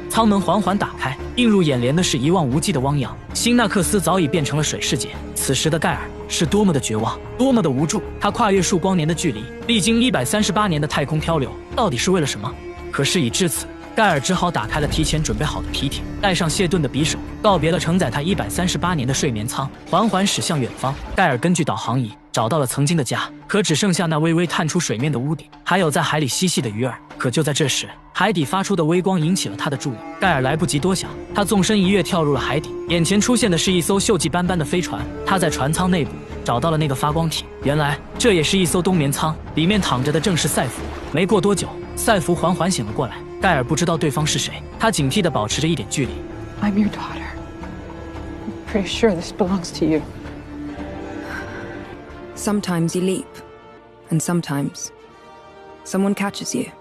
舱门缓缓打开，映入眼帘的是一望无际的汪洋。辛纳克斯早已变成了水世界，此时的盖尔是多么的绝望，多么的无助。他跨越数光年的距离，历经138年的太空漂流，到底是为了什么？可事已至此，盖尔只好打开了提前准备好的皮艇，带上谢顿的匕首，告别了承载他138年的睡眠舱，缓缓驶向远方。盖尔根据导航仪找到了曾经的家，可只剩下那微微探出水面的屋顶，还有在海里嬉戏的鱼儿。可就在这时，海底发出的微光引起了他的注意。盖尔来不及多想，他纵身一跃跳入了海底。眼前出现的是一艘锈迹斑斑的飞船，他在船舱内部找到了那个发光体，原来这也是一艘冬眠舱，里面躺着的正是赛弗。没过多久，赛弗缓缓醒了过来。盖尔不知道对方是谁，他警惕地保持着一点距离。I'm your daughter. I'm pretty sure this belongs to you. Sometimes you leap, and sometimes someone catches you.